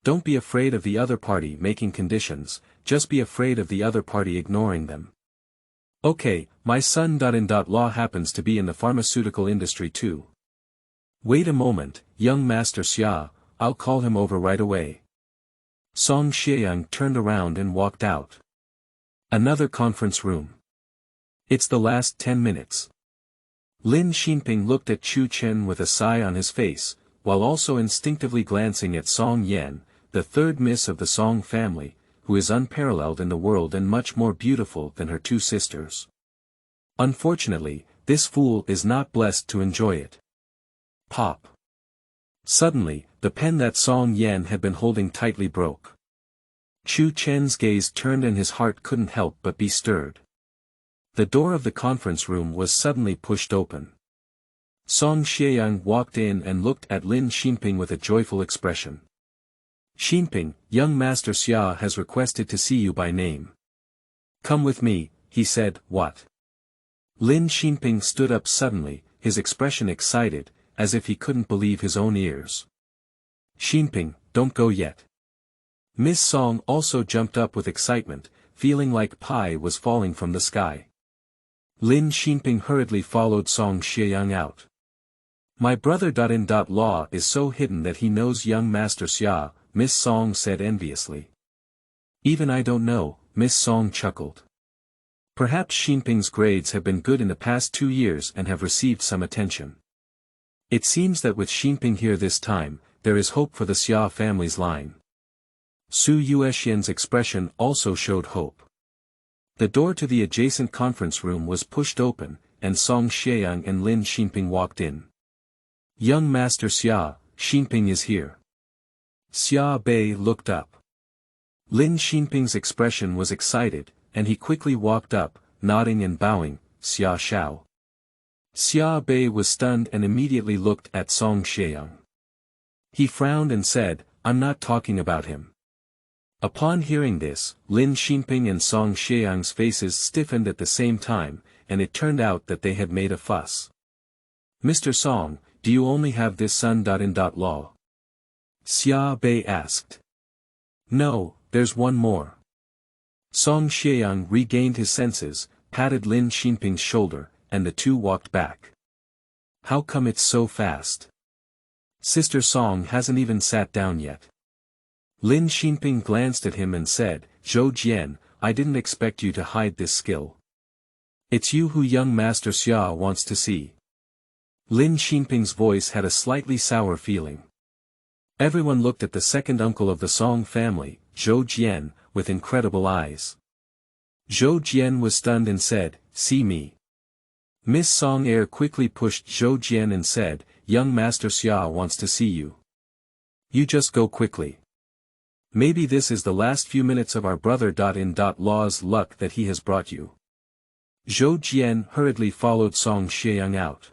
Don't be afraid of the other party making conditions, just be afraid of the other party ignoring them. Okay, my son-in-law happens to be in the pharmaceutical industry too. Wait a moment, young Master Xia, I'll call him over right away. Song Xieyang turned around and walked out. Another conference room. It's the last 10 minutes. Lin Xinping looked at Chu Chen with a sigh on his face, while also instinctively glancing at Song Yan, the third miss of the Song family, who is unparalleled in the world and much more beautiful than her two sisters. Unfortunately, this fool is not blessed to enjoy it. Pop. Suddenly, the pen that Song Yan had been holding tightly broke. Chu Chen's gaze turned and his heart couldn't help but be stirred. The door of the conference room was suddenly pushed open. Song Xieyang walked in and looked at Lin Xinping with a joyful expression. Xinping, young Master Xia has requested to see you by name. Come with me, he said. What? Lin Xinping stood up suddenly, his expression excited, as if he couldn't believe his own ears. Xinping, don't go yet. Miss Song also jumped up with excitement, feeling like pie was falling from the sky. Lin Xinping hurriedly followed Song Xieyang out. My brother-in-law is so hidden that he knows young Master Xia, Miss Song said enviously. Even I don't know, Miss Song chuckled. Perhaps Xinping's grades have been good in the past 2 years and have received some attention. It seems that with Xinping here this time, there is hope for the Xia family's line. Su Yuexian's expression also showed hope. The door to the adjacent conference room was pushed open, and Song Xieyang and Lin Xinping walked in. Young Master Xia, Xinping is here. Xia Bei looked up. Lin Xinping's expression was excited, and he quickly walked up, nodding and bowing, Xia Xiao. Xia Bei was stunned and immediately looked at Song Xieyang. He frowned and said, I'm not talking about him. Upon hearing this, Lin Xinping and Song Xieyang's faces stiffened at the same time, and it turned out that they had made a fuss. Mr. Song, do you only have this son-in-law? Xia Bei asked. No, there's one more. Song Xieyang regained his senses, patted Lin Xinping's shoulder, and the two walked back. How come it's so fast? Sister Song hasn't even sat down yet. Lin Xinping glanced at him and said, Zhou Jian, I didn't expect you to hide this skill. It's you who young Master Xia wants to see. Lin Xinping's voice had a slightly sour feeling. Everyone looked at the second uncle of the Song family, Zhou Jian, with incredible eyes. Zhou Jian was stunned and said, see me. Miss Song Air quickly pushed Zhou Jian and said, young Master Xia wants to see you. You just go quickly. Maybe this is the last few minutes of our brother-in-law's luck that he has brought you. Zhou Jian hurriedly followed Song Xieyang out.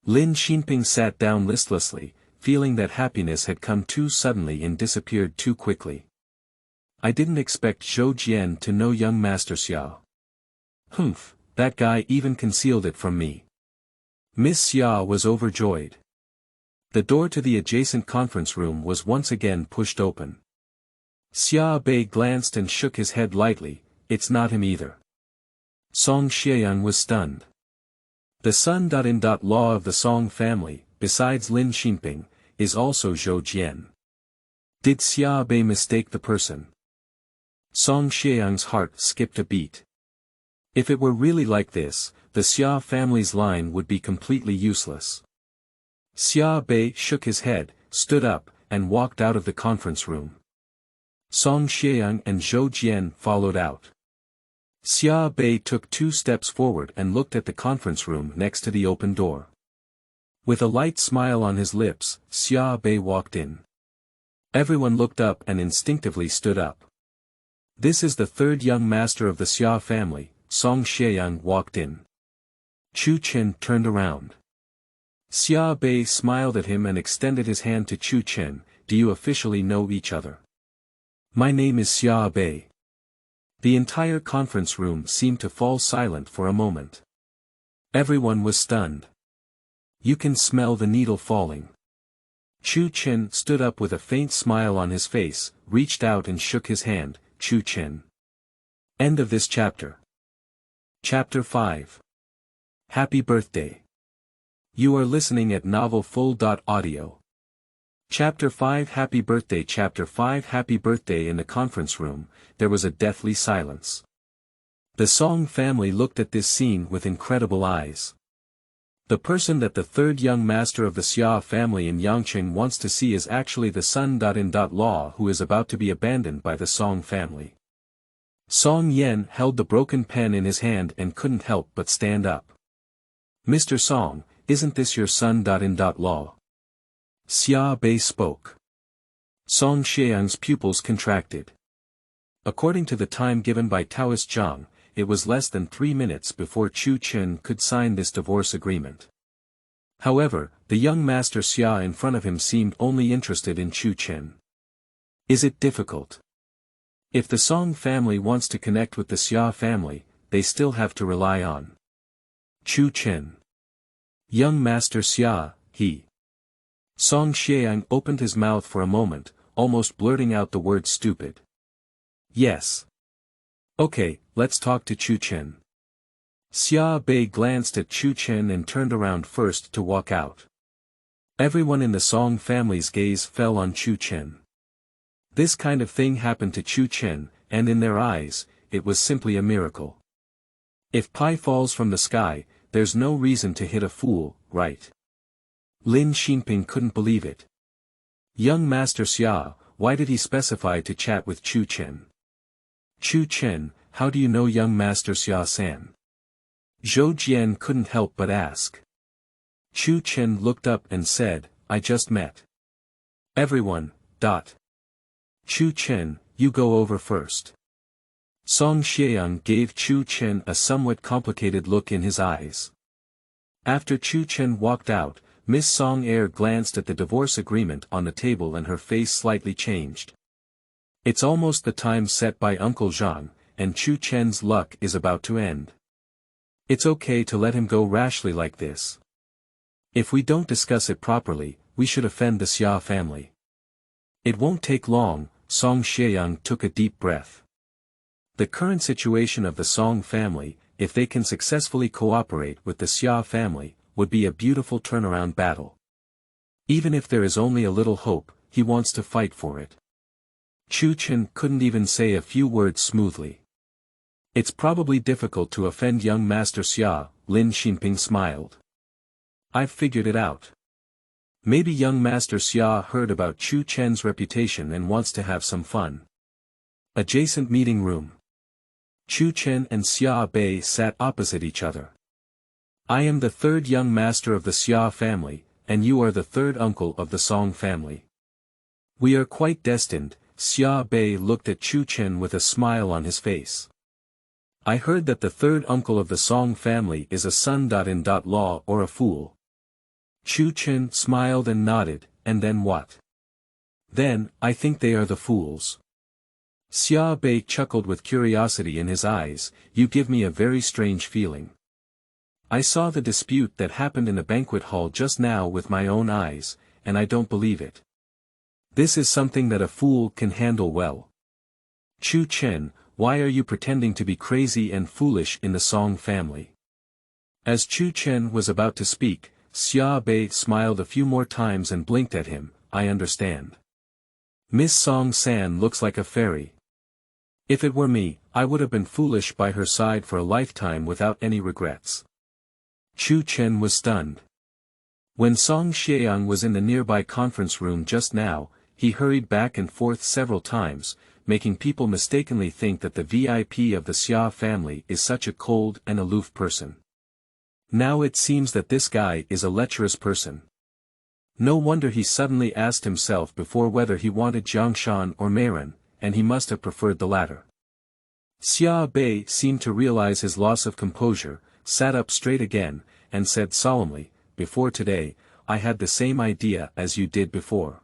Lin Xinping sat down listlessly, feeling that happiness had come too suddenly and disappeared too quickly. I didn't expect Zhou Jian to know young Master Xia. Humph, that guy even concealed it from me. Miss Xia was overjoyed. The door to the adjacent conference room was once again pushed open. Xia Bei glanced and shook his head lightly, it's not him either. Song Xieyang was stunned. The son-in-law of the Song family, besides Lin Xinping, is also Zhou Jian. Did Xia Bei mistake the person? Song Xieyang's heart skipped a beat. If it were really like this, the Xia family's line would be completely useless. Xia Bei shook his head, stood up, and walked out of the conference room. Song Xieyang and Zhou Jian followed out. Xia Bei took 2 steps forward and looked at the conference room next to the open door. With a light smile on his lips, Xia Bei walked in. Everyone looked up and instinctively stood up. This is the third young master of the Xia family, Song Xieyang walked in. Chu Chen turned around. Xia Bei smiled at him and extended his hand to Chu Chen, do you officially know each other? My name is Xia Bei. The entire conference room seemed to fall silent for a moment. Everyone was stunned. You can smell the needle falling. Chu Chen stood up with a faint smile on his face, reached out and shook his hand, Chu Chen. End of this chapter. Chapter 5. Happy Birthday. You are listening at novelfull.audio. Chapter 5 Happy Birthday. Chapter 5 Happy Birthday. In the conference room, there was a deathly silence. The Song family looked at this scene with incredible eyes. The person that the third young master of the Xia family in Yangqing wants to see is actually the son-in-law who is about to be abandoned by the Song family. Song Yen held the broken pen in his hand and couldn't help but stand up. Mr. Song, isn't this your son-in-law? Xia Bei spoke. Song Xieyang's pupils contracted. According to the time given by Taoist Zhang, it was less than 3 minutes before Chu Chen could sign this divorce agreement. However, the young master Xia in front of him seemed only interested in Chu Chen. Is it difficult? If the Song family wants to connect with the Xia family, they still have to rely on Chu Chen. Young Master Xia, he. Song Xiang opened his mouth for a moment, almost blurting out the word stupid. Yes. Okay, let's talk to Chu Chen. Xia Bei glanced at Chu Chen and turned around first to walk out. Everyone in the Song family's gaze fell on Chu Chen. This kind of thing happened to Chu Chen, and in their eyes, it was simply a miracle. If pie falls from the sky, there's no reason to hit a fool, right? Lin Xinping couldn't believe it. Young Master Xia, why did he specify to chat with Chu Chen? Chu Chen, how do you know young Master Xia-san? Zhou Jian couldn't help but ask. Chu Chen looked up and said, I just met everyone. Chu Chen, you go over first. Song Xiang gave Chu Chen a somewhat complicated look in his eyes. After Chu Chen walked out, Miss Song glanced at the divorce agreement on the table and her face slightly changed. It's almost the time set by Uncle Zhang, and Chu Chen's luck is about to end. It's okay to let him go rashly like this. If we don't discuss it properly, we should offend the Xia family. It won't take long. Song Xiang took a deep breath. The current situation of the Song family, if they can successfully cooperate with the Xia family, would be a beautiful turnaround battle. Even if there is only a little hope, he wants to fight for it. Chu Chen couldn't even say a few words smoothly. It's probably difficult to offend young Master Xia, Lin Xinping smiled. I've figured it out. Maybe young Master Xia heard about Chu Chen's reputation and wants to have some fun. Adjacent meeting room. Chu Chen and Xia Bei sat opposite each other. I am the third young master of the Xia family, and you are the third uncle of the Song family. We are quite destined. Xia Bei looked at Chu Chen with a smile on his face. I heard that the third uncle of the Song family is a son-in-law or a fool. Chu Chen smiled and nodded, and then what? Then, I think they are the fools. Xia Bei chuckled with curiosity in his eyes, you give me a very strange feeling. I saw the dispute that happened in the banquet hall just now with my own eyes, and I don't believe it. This is something that a fool can handle well. Chu Chen, why are you pretending to be crazy and foolish in the Song family? As Chu Chen was about to speak, Xia Bei smiled a few more times and blinked at him, I understand. Miss Song-san looks like a fairy. If it were me, I would have been foolish by her side for a lifetime without any regrets. Chu Chen was stunned. When Song Xiang was in the nearby conference room just now, he hurried back and forth several times, making people mistakenly think that the VIP of the Xia family is such a cold and aloof person. Now it seems that this guy is a lecherous person. No wonder he suddenly asked himself before whether he wanted Jiangshan or Meiren, and he must have preferred the latter. Xia Bei seemed to realize his loss of composure, sat up straight again, and said solemnly, before today, I had the same idea as you did before.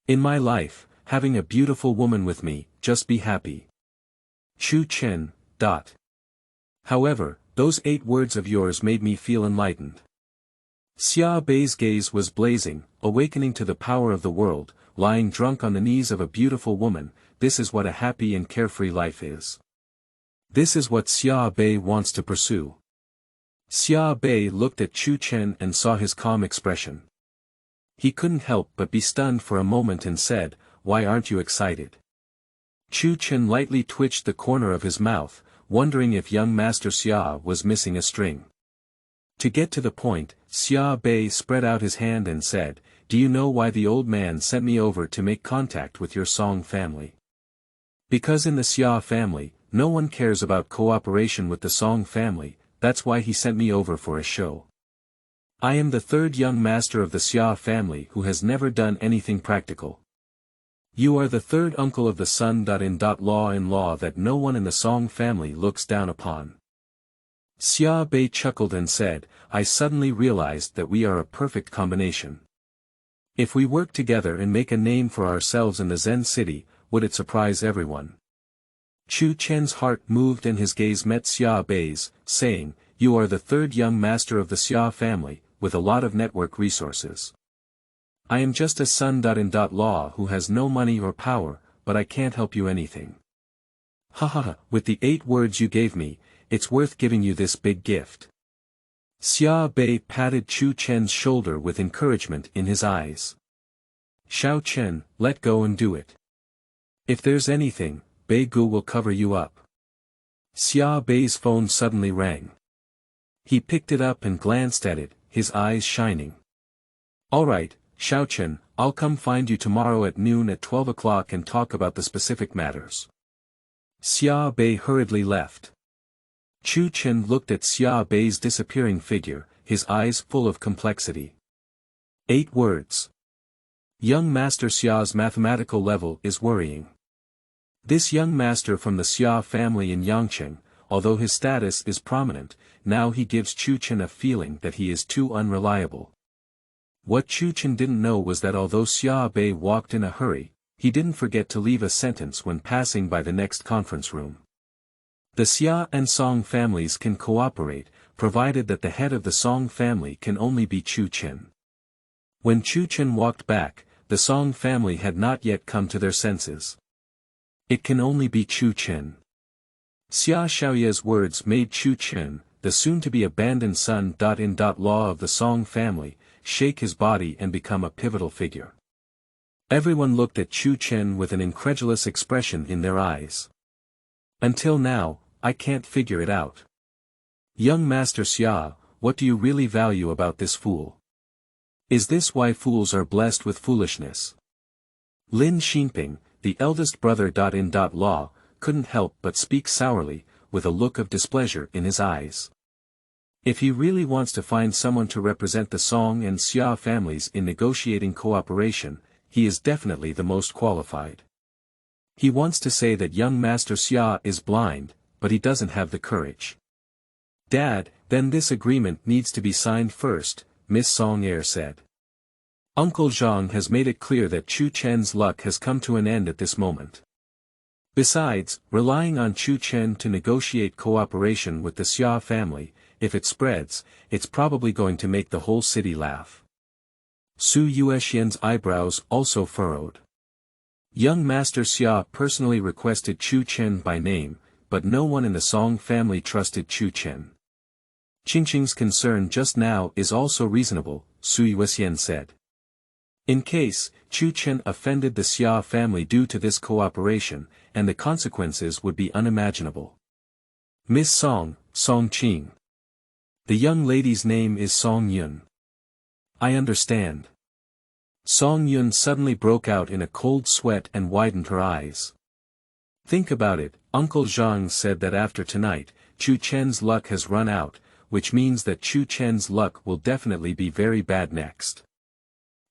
In my life, having a beautiful woman with me, just be happy. Chu Chen. However, those 8 words of yours made me feel enlightened. Xia Bei's gaze was blazing, awakening to the power of the world, lying drunk on the knees of a beautiful woman, this is what a happy and carefree life is. This is what Xia Bei wants to pursue. Xia Bei looked at Chu Chen and saw his calm expression. He couldn't help but be stunned for a moment and said, why aren't you excited? Chu Chen lightly twitched the corner of his mouth, wondering if young Master Xia was missing a string. To get to the point, Xia Bei spread out his hand and said, do you know why the old man sent me over to make contact with your Song family? Because in the Xia family, no one cares about cooperation with the Song family, that's why he sent me over for a show. I am the third young master of the Xia family who has never done anything practical. You are the third uncle of the son-in-law that no one in the Song family looks down upon. Xia Bei chuckled and said, I suddenly realized that we are a perfect combination. If we work together and make a name for ourselves in the Zen city, would it surprise everyone? Chu Chen's heart moved and his gaze met Xia Bei's, saying, you are the third young master of the Xia family, with a lot of network resources. I am just a son-in-law who has no money or power, but I can't help you anything. Ha, with the 8 words you gave me, it's worth giving you this big gift. Xia Bei patted Chu Chen's shoulder with encouragement in his eyes. Xiao Chen, let go and do it. If there's anything, Bei Gu will cover you up. Xia Bei's phone suddenly rang. He picked it up and glanced at it, his eyes shining. All right, Xiao Chen, I'll come find you tomorrow at noon at 12 o'clock and talk about the specific matters. Xia Bei hurriedly left. Chu Chen looked at Xia Bei's disappearing figure, his eyes full of complexity. 8 words. Young Master Xia's mathematical level is worrying. This young master from the Xia family in Yangcheng, although his status is prominent, now he gives Chu Chen a feeling that he is too unreliable. What Chu Chen didn't know was that although Xia Bei walked in a hurry, he didn't forget to leave a sentence when passing by the next conference room. The Xia and Song families can cooperate, provided that the head of the Song family can only be Chu Chen. When Chu Chen walked back, the Song family had not yet come to their senses. It can only be Chu Chen. Xia Xiaoye's words made Chu Chen, the soon-to-be abandoned son-in-law of the Song family, shake his body and become a pivotal figure. Everyone looked at Chu Chen with an incredulous expression in their eyes. Until now, I can't figure it out. Young Master Xia, what do you really value about this fool? Is this why fools are blessed with foolishness? Lin Xinping, the eldest brother-in-law, couldn't help but speak sourly, with a look of displeasure in his eyes. If he really wants to find someone to represent the Song and Xia families in negotiating cooperation, he is definitely the most qualified. He wants to say that young Master Xia is blind, but he doesn't have the courage. Dad, then this agreement needs to be signed first, Miss Song Air said. Uncle Zhang has made it clear that Chu Chen's luck has come to an end at this moment. Besides, relying on Chu Chen to negotiate cooperation with the Xia family, if it spreads, it's probably going to make the whole city laugh. Su Yuexian's eyebrows also furrowed. Young Master Xia personally requested Chu Chen by name, but no one in the Song family trusted Chu Chen. Qingqing's concern just now is also reasonable, Su Yuexian said. In case, Chu Chen offended the Xia family due to this cooperation, and the consequences would be unimaginable. Miss Song, Song Qing. The young lady's name is Song Yun. I understand. Song Yun suddenly broke out in a cold sweat and widened her eyes. Think about it, Uncle Zhang said that after tonight, Chu Chen's luck has run out, which means that Chu Chen's luck will definitely be very bad next.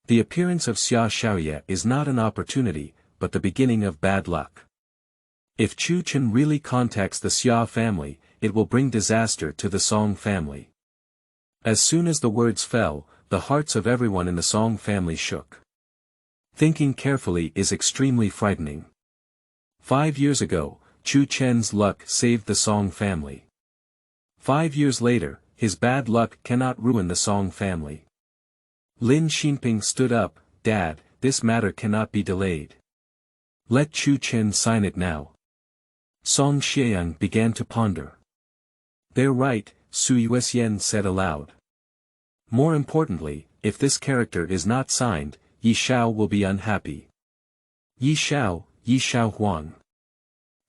The appearance of Xia Xiaoye is not an opportunity, but the beginning of bad luck. If Chu Chen really contacts the Xia family, it will bring disaster to the Song family. As soon as the words fell, the hearts of everyone in the Song family shook. Thinking carefully is extremely frightening. 5 years ago, Chu Chen's luck saved the Song family. 5 years later, his bad luck cannot ruin the Song family. Lin Xinping stood up, Dad, this matter cannot be delayed. Let Chu Chen sign it now. Song Xieyang began to ponder. They're right, Su Yuexian said aloud. More importantly, if this character is not signed, Yi Xiao will be unhappy. Yi Xiao Huang.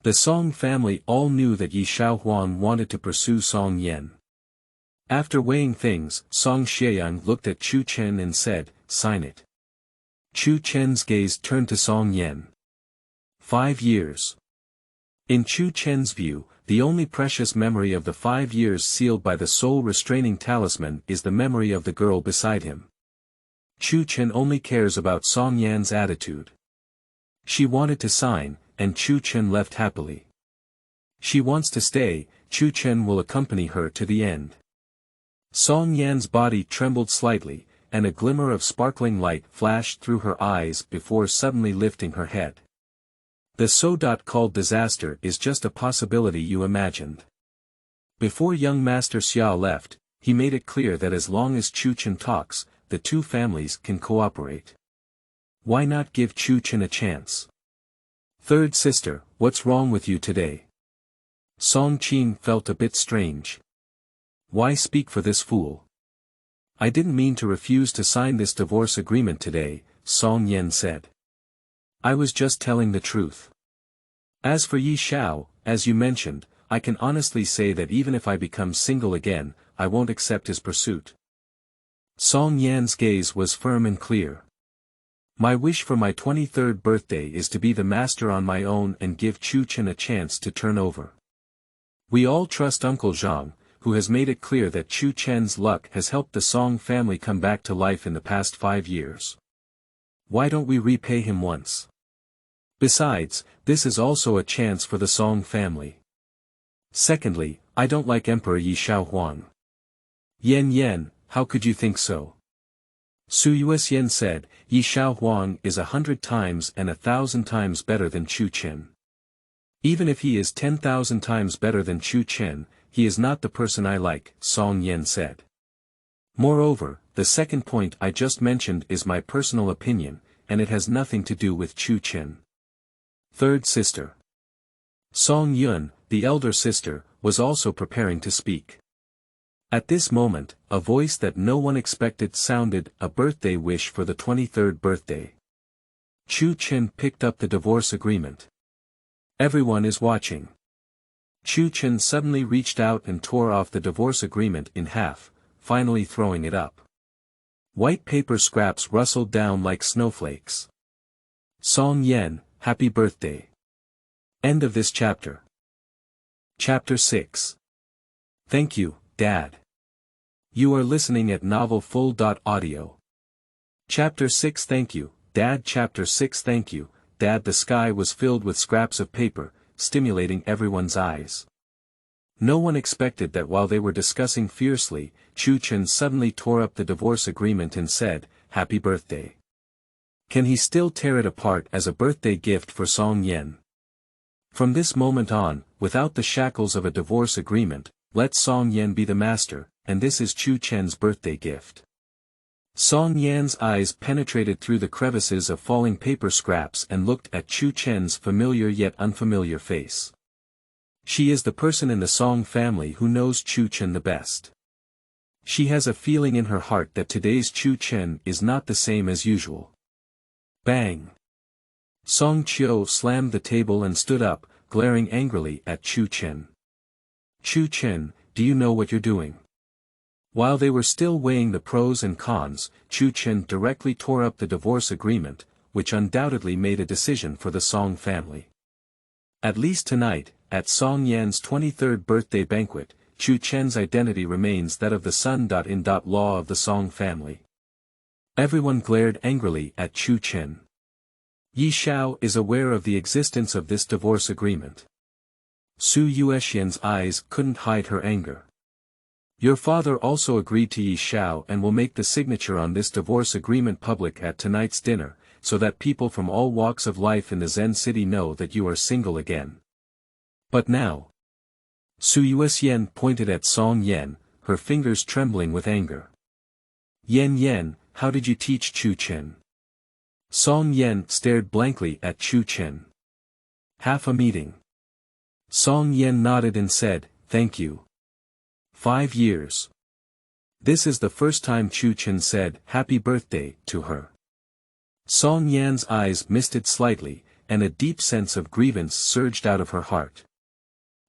The Song family all knew that Yi Xiao Huang wanted to pursue Song Yan. After weighing things, Song Xieyang looked at Chu Chen and said, sign it. Chu Chen's gaze turned to Song Yan. 5 years. In Chu Chen's view, the only precious memory of the 5 years sealed by the soul-restraining talisman is the memory of the girl beside him. Chu Chen only cares about Song Yan's attitude. She wanted to sign, and Chu Chen left happily. She wants to stay, Chu Chen will accompany her to the end. Song Yan's body trembled slightly, and a glimmer of sparkling light flashed through her eyes before suddenly lifting her head. The so-called disaster is just a possibility you imagined. Before young Master Xia left, he made it clear that as long as Chu Chen talks, the two families can cooperate. Why not give Chu Chen a chance? Third sister, what's wrong with you today? Song Qin felt a bit strange. Why speak for this fool? I didn't mean to refuse to sign this divorce agreement today, Song Yan said. I was just telling the truth. As for Yi Xiao, as you mentioned, I can honestly say that even if I become single again, I won't accept his pursuit. Song Yan's gaze was firm and clear. My wish for my 23rd birthday is to be the master on my own and give Chu Chen a chance to turn over. We all trust Uncle Zhang, who has made it clear that Chu Chen's luck has helped the Song family come back to life in the past 5 years. Why don't we repay him once? Besides, this is also a chance for the Song family. Secondly, I don't like Emperor Yi Xiaohuang. Yan, how could you think so? Su Yuxian said, Yi Xiaohuang is 100 times and 1,000 times better than Chu Chen. Even if he is 10,000 times better than Chu Chen, he is not the person I like, Song Yan said. Moreover, the second point I just mentioned is my personal opinion, and it has nothing to do with Chu Chen. Third sister. Song Yun, the elder sister, was also preparing to speak. At this moment, a voice that no one expected sounded a birthday wish for the 23rd birthday. Chu Chen picked up the divorce agreement. Everyone is watching. Chu Chen suddenly reached out and tore off the divorce agreement in half, finally throwing it up. White paper scraps rustled down like snowflakes. Song Yan, happy birthday. End of this chapter. Chapter 6. Thank you, Dad. You are listening at novelfull.audio. Chapter 6. Thank you, Dad. Chapter 6. Thank you, Dad. The sky was filled with scraps of paper, stimulating everyone's eyes. No one expected that while they were discussing fiercely, Chu Chen suddenly tore up the divorce agreement and said, Happy birthday. Can he still tear it apart as a birthday gift for Song Yan? From this moment on, without the shackles of a divorce agreement, let Song Yan be the master, and this is Chu Chen's birthday gift. Song Yan's eyes penetrated through the crevices of falling paper scraps and looked at Chu Chen's familiar yet unfamiliar face. She is the person in the Song family who knows Chu Chen the best. She has a feeling in her heart that today's Chu Chen is not the same as usual. Bang! Song Qiu slammed the table and stood up, glaring angrily at Chu Chen. Chu Chen, do you know what you're doing? While they were still weighing the pros and cons, Chu Chen directly tore up the divorce agreement, which undoubtedly made a decision for the Song family. At least tonight, at Song Yan's 23rd birthday banquet, Chu Chen's identity remains that of the son-in-law of the Song family. Everyone glared angrily at Chu Chen. Yi Xiao is aware of the existence of this divorce agreement. Su Yuxian's eyes couldn't hide her anger. Your father also agreed to Yi Xiao and will make the signature on this divorce agreement public at tonight's dinner, so that people from all walks of life in the Zen city know that you are single again. But now. Su Yuxian pointed at Song Yan, her fingers trembling with anger. Yan, how did you teach Chu Chen? Song Yan stared blankly at Chu Chen. Half a meeting. Song Yan nodded and said, Thank you. 5 years. This is the first time Chu Chen said, Happy birthday, to her. Song Yan's eyes misted slightly, and a deep sense of grievance surged out of her heart.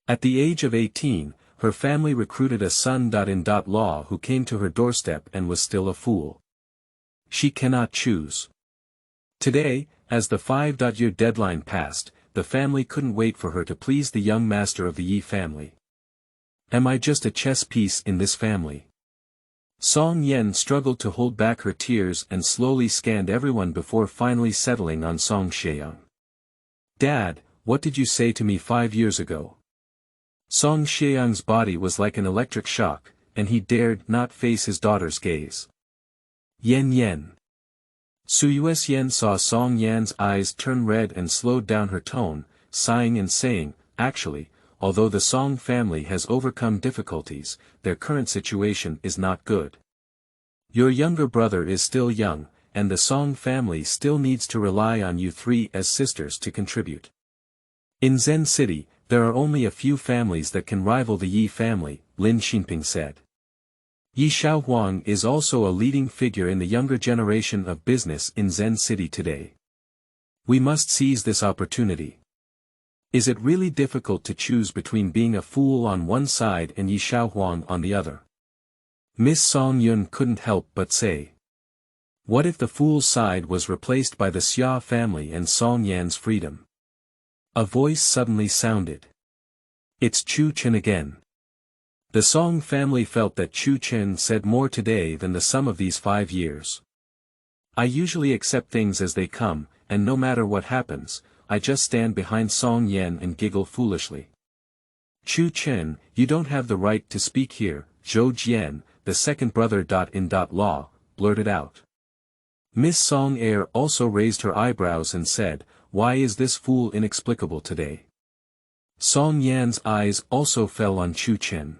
At the age of 18, her family recruited a son-in-law who came to her doorstep and was still a fool. She cannot choose. Today, as the 5-year deadline passed, the family couldn't wait for her to please the young master of the Yi family. Am I just a chess piece in this family? Song Yan struggled to hold back her tears and slowly scanned everyone before finally settling on Song Xieyang. Dad, what did you say to me 5 years ago? Song Xieyang's body was like an electric shock, and he dared not face his daughter's gaze. Yan. Su Yuxian saw Song Yan's eyes turn red and slowed down her tone, sighing and saying, Actually, although the Song family has overcome difficulties, their current situation is not good. Your younger brother is still young, and the Song family still needs to rely on you three as sisters to contribute. In Zen City, there are only a few families that can rival the Yi family, Lin Xinping said. Yi Xiaohuang is also a leading figure in the younger generation of business in Zen City today. We must seize this opportunity. Is it really difficult to choose between being a fool on one side and Yi Xiaohuang on the other? Miss Song Yun couldn't help but say. What if the fool's side was replaced by the Xia family and Song Yan's freedom? A voice suddenly sounded. It's Chu Chen again. The Song family felt that Chu Chen said more today than the sum of these 5 years. I usually accept things as they come, and no matter what happens, I just stand behind Song Yan and giggle foolishly. Chu Chen, you don't have the right to speak here, Zhou Jian, the second brother. Law, blurted out. Miss Song Air also raised her eyebrows and said, why is this fool inexplicable today? Song Yan's eyes also fell on Chu Chen.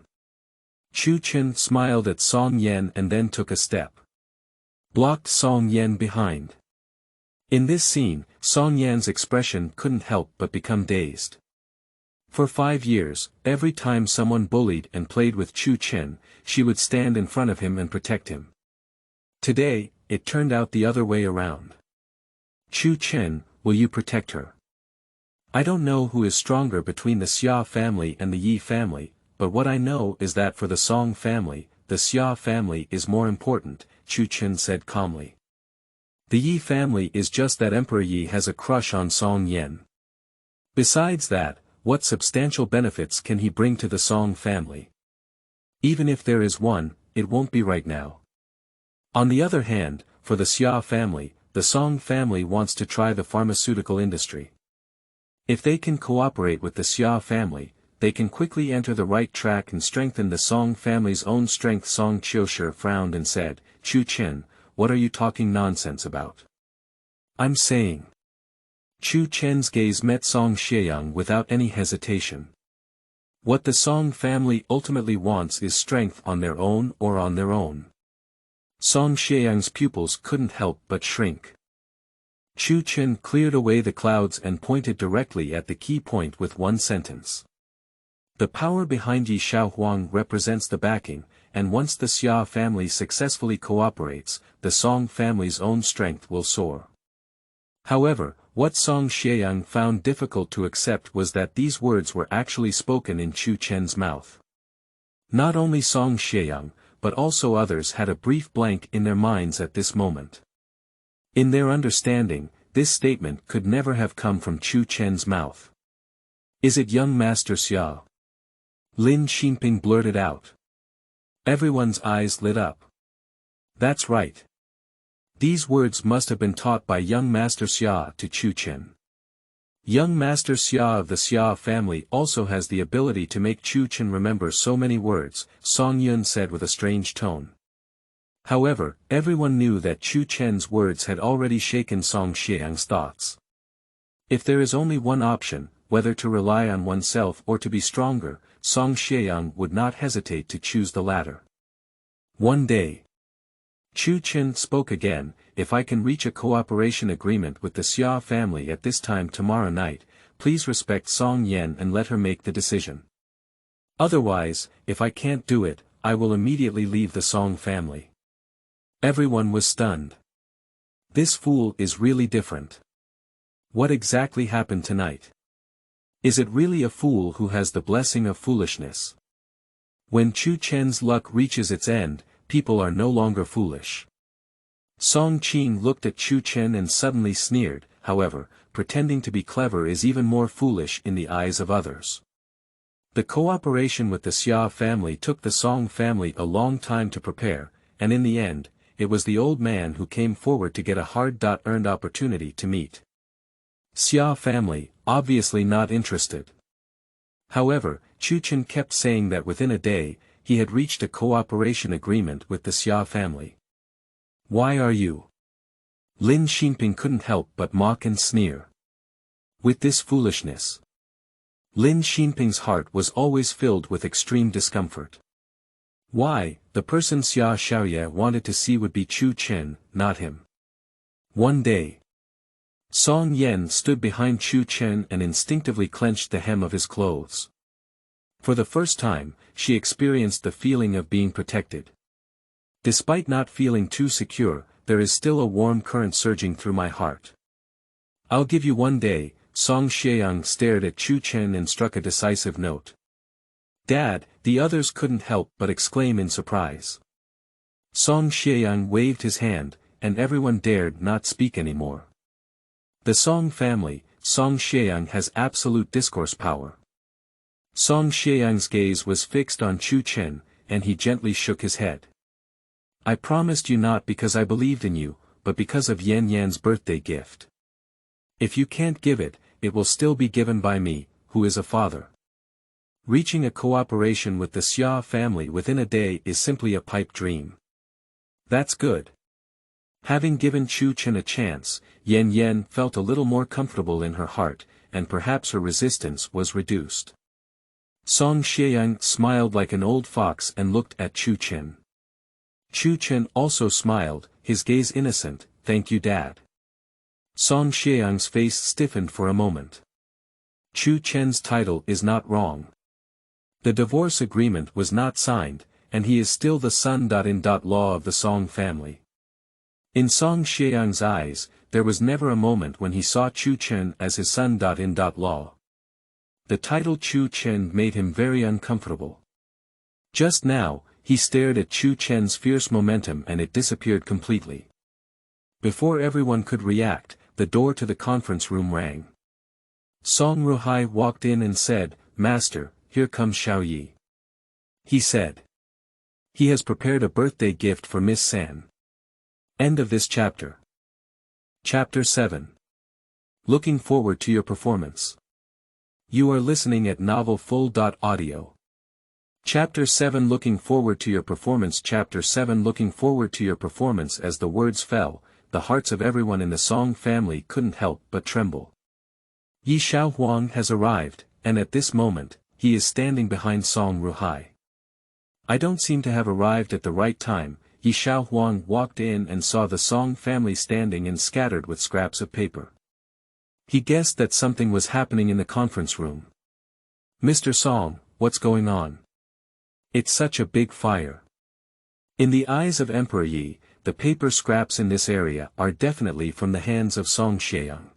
Chu Chen smiled at Song Yan and then took a step. Blocked Song Yan behind. In this scene, Song Yan's expression couldn't help but become dazed. For 5 years, every time someone bullied and played with Chu Chen, she would stand in front of him and protect him. Today, it turned out the other way around. Chu Chen, will you protect her? I don't know who is stronger between the Xia family and the Yi family, but what I know is that for the Song family, the Xia family is more important, Chu Chen said calmly. The Yi family is just that Emperor Yi has a crush on Song Yan. Besides that, what substantial benefits can he bring to the Song family? Even if there is one, it won't be right now. On the other hand, for the Xia family, the Song family wants to try the pharmaceutical industry. If they can cooperate with the Xia family, they can quickly enter the right track and strengthen the Song family's own strength. Song Qiushi frowned and said, Chu Chen, what are you talking nonsense about? I'm saying. Chu Chen's gaze met Song Xieyang without any hesitation. What the Song family ultimately wants is strength on their own or on their own. Song Xieyang's pupils couldn't help but shrink. Chu Chen cleared away the clouds and pointed directly at the key point with one sentence. The power behind Yi Xiaohuang represents the backing, and once the Xia family successfully cooperates, the Song family's own strength will soar. However, what Song Xieyang found difficult to accept was that these words were actually spoken in Chu Chen's mouth. Not only Song Xieyang, but also others had a brief blank in their minds at this moment. In their understanding, this statement could never have come from Chu Chen's mouth. Is it young Master Xia? Lin Xinping blurted out. Everyone's eyes lit up. That's right. These words must have been taught by young Master Xia to Chu Chen. Young Master Xia of the Xia family also has the ability to make Chu Chen remember so many words, Song Yun said with a strange tone. However, everyone knew that Chu Chen's words had already shaken Song Xieyang's thoughts. If there is only one option, whether to rely on oneself or to be stronger, Song Xieyang would not hesitate to choose the latter. One day, Chu Chen spoke again, if I can reach a cooperation agreement with the Xia family at this time tomorrow night, please respect Song Yan and let her make the decision. Otherwise, if I can't do it, I will immediately leave the Song family. Everyone was stunned. This fool is really different. What exactly happened tonight? Is it really a fool who has the blessing of foolishness? When Chu Chen's luck reaches its end, people are no longer foolish. Song Qing looked at Chu Chen and suddenly sneered, however, pretending to be clever is even more foolish in the eyes of others. The cooperation with the Xia family took the Song family a long time to prepare, and in the end, it was the old man who came forward to get a hard-earned opportunity to meet. Xia family, obviously not interested. However, Chu Chen kept saying that within a day, he had reached a cooperation agreement with the Xia family. Why are you? Lin Xinping couldn't help but mock and sneer. With this foolishness. Lin Xinping's heart was always filled with extreme discomfort. Why, the person Xia Xiaoye wanted to see would be Chu Chen, not him. One day, Song Yan stood behind Chu Chen and instinctively clenched the hem of his clothes. For the first time, she experienced the feeling of being protected. Despite not feeling too secure, there is still a warm current surging through my heart. I'll give you 1 day, Song Xieyang stared at Chu Chen and struck a decisive note. Dad, the others couldn't help but exclaim in surprise. Song Xieyang waved his hand, and everyone dared not speak anymore. The Song family, Song Xieyang has absolute discourse power. Song Xieyang's gaze was fixed on Chu Chen, and he gently shook his head. I promised you not because I believed in you, but because of Yan Yan's birthday gift. If you can't give it, it will still be given by me, who is a father. Reaching a cooperation with the Xia family within a day is simply a pipe dream. That's good. Having given Chu Chen a chance, Yan Yan felt a little more comfortable in her heart, and perhaps her resistance was reduced. Song Xieyang smiled like an old fox and looked at Chu Chen. Chu Chen also smiled, his gaze innocent. Thank you, Dad. Song Xieyang's face stiffened for a moment. Chu Chen's title is not wrong. The divorce agreement was not signed, and he is still the son-in-law of the Song family. In Song Xieyang's eyes, there was never a moment when he saw Chu Chen as his son-in-law. The title Chu Chen made him very uncomfortable. Just now, he stared at Chu Chen's fierce momentum and it disappeared completely. Before everyone could react, the door to the conference room rang. Song Ruhai walked in and said, Master, here comes Xiao Yi. He said. He has prepared a birthday gift for Miss San. End of this chapter. Chapter 7. Looking forward to your performance. You are listening at novelfull.audio. Chapter 7 Looking forward to your performance. Chapter 7 Looking forward to your performance. As the words fell, the hearts of everyone in the Song family couldn't help but tremble. Yi Xiaohuang has arrived, and at this moment, he is standing behind Song Ruhai. I don't seem to have arrived at the right time. Yi Xiaohuang walked in and saw the Song family standing and scattered with scraps of paper. He guessed that something was happening in the conference room. Mr. Song, what's going on? It's such a big fire. In the eyes of Emperor Yi, the paper scraps in this area are definitely from the hands of Song Xieyang.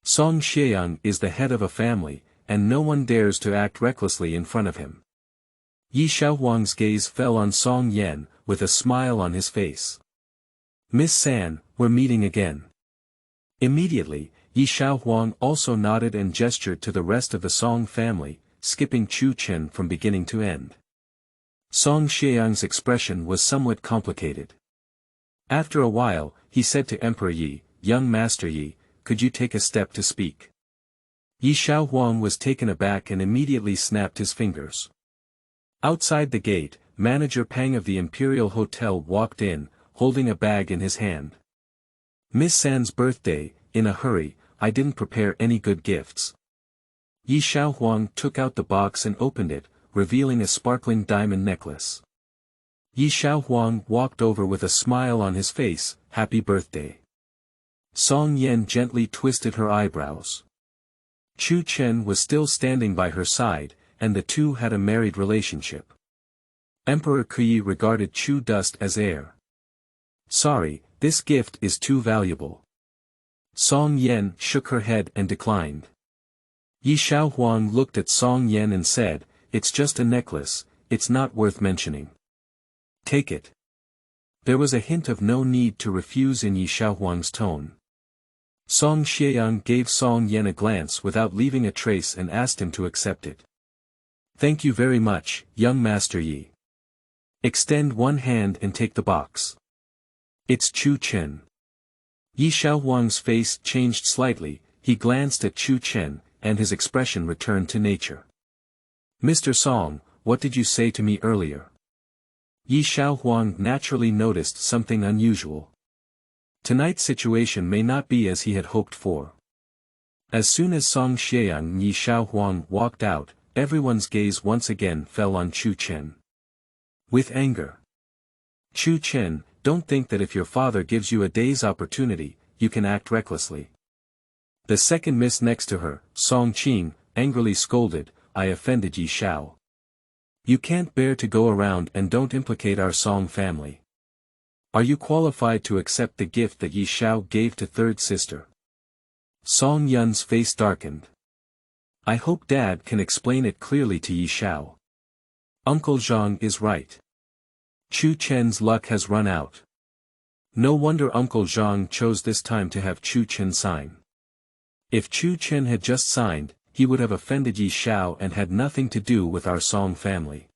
Song Xieyang is the head of a family, and no one dares to act recklessly in front of him. Yi Xiaohuang's gaze fell on Song Yan, with a smile on his face. Miss San, we're meeting again. Immediately, Yi Xiaohuang also nodded and gestured to the rest of the Song family, skipping Chu Chen from beginning to end. Song Xieyang's expression was somewhat complicated. After a while, he said to Emperor Yi, Young Master Yi, could you take a step to speak? Yi Xiaohuang was taken aback and immediately snapped his fingers. Outside the gate, Manager Pang of the Imperial Hotel walked in, holding a bag in his hand. Miss San's birthday, in a hurry, I didn't prepare any good gifts. Yi Xiaohuang took out the box and opened it, revealing a sparkling diamond necklace. Yi Xiaohuang walked over with a smile on his face, Happy birthday. Song Yan gently twisted her eyebrows. Chu Chen was still standing by her side, and the two had a married relationship. Emperor Kui regarded Chu Dust as heir. Sorry, this gift is too valuable. Song Yan shook her head and declined. Yi Xiaohuang looked at Song Yan and said, It's just a necklace, it's not worth mentioning. Take it. There was a hint of no need to refuse in Yi Xiaohuang's tone. Song Xieyang gave Song Yan a glance without leaving a trace and asked him to accept it. Thank you very much, young Master Yi. Extend one hand and take the box. It's Chu Chen. Yi Xiaohuang's face changed slightly, he glanced at Chu Chen, and his expression returned to nature. Mr. Song, what did you say to me earlier? Yi Xiaohuang naturally noticed something unusual. Tonight's situation may not be as he had hoped for. As soon as Song Xiang and Yi Shaohuang walked out, everyone's gaze once again fell on Chu Chen. With anger. Chu Chen, don't think that if your father gives you a day's opportunity, you can act recklessly. The second miss next to her, Song Qing, angrily scolded, I offended Yi Shao. You can't bear to go around and don't implicate our Song family. Are you qualified to accept the gift that Yi Shao gave to third sister? Song Yun's face darkened. I hope Dad can explain it clearly to Yi Shao. Uncle Zhang is right. Chu Chen's luck has run out. No wonder Uncle Zhang chose this time to have Chu Chen sign. If Chu Chen had just signed, he would have offended Yi Shao and had nothing to do with our Song family.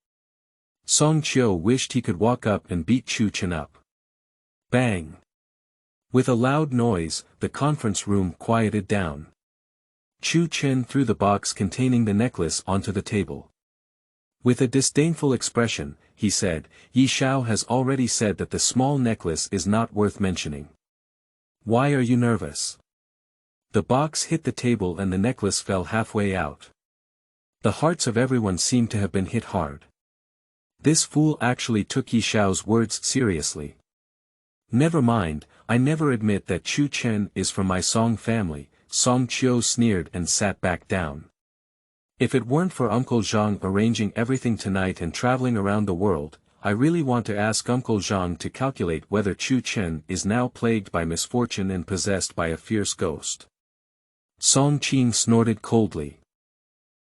Song Qiu wished he could walk up and beat Chu Chen up. Bang! With a loud noise, the conference room quieted down. Chu Chen threw the box containing the necklace onto the table. With a disdainful expression, he said, Yi Shao has already said that the small necklace is not worth mentioning. Why are you nervous? The box hit the table and the necklace fell halfway out. The hearts of everyone seemed to have been hit hard. This fool actually took Yi Shao's words seriously. Never mind, I never admit that Chu Chen is from my Song family, Song Qiu sneered and sat back down. If it weren't for Uncle Zhang arranging everything tonight and traveling around the world, I really want to ask Uncle Zhang to calculate whether Chu Chen is now plagued by misfortune and possessed by a fierce ghost. Song Qing snorted coldly.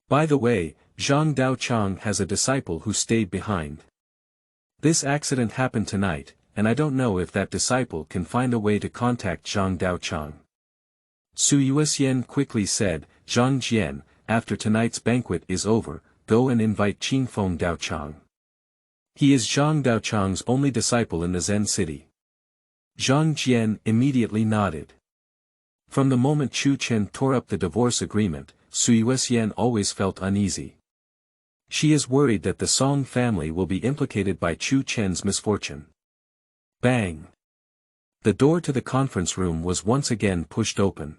By the way, Zhang Daochang has a disciple who stayed behind. This accident happened tonight, and I don't know if that disciple can find a way to contact Zhang Daochang. Su Yuxian quickly said, Zhang Jian, after tonight's banquet is over, go and invite Qingfeng Daochang. He is Zhang Daochang's only disciple in the Zen city. Zhang Jian immediately nodded. From the moment Chu Chen tore up the divorce agreement, Su Yuxian always felt uneasy. She is worried that the Song family will be implicated by Chu Chen's misfortune. Bang! The door to the conference room was once again pushed open.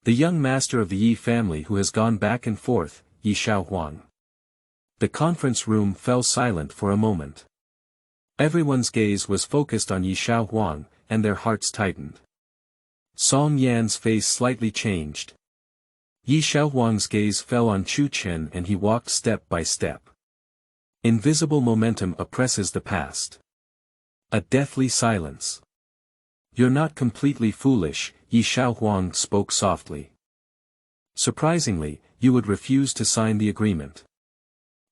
The young master of the Yi family who has gone back and forth, Yi Shaohuang. The conference room fell silent for a moment. Everyone's gaze was focused on Yi Shaohuang, and their hearts tightened. Song Yan's face slightly changed. Yi Shaohuang's gaze fell on Chu Chen and he walked step by step. Invisible momentum oppresses the past. A deathly silence. You're not completely foolish, Yi Shaohuang spoke softly. Surprisingly, you would refuse to sign the agreement.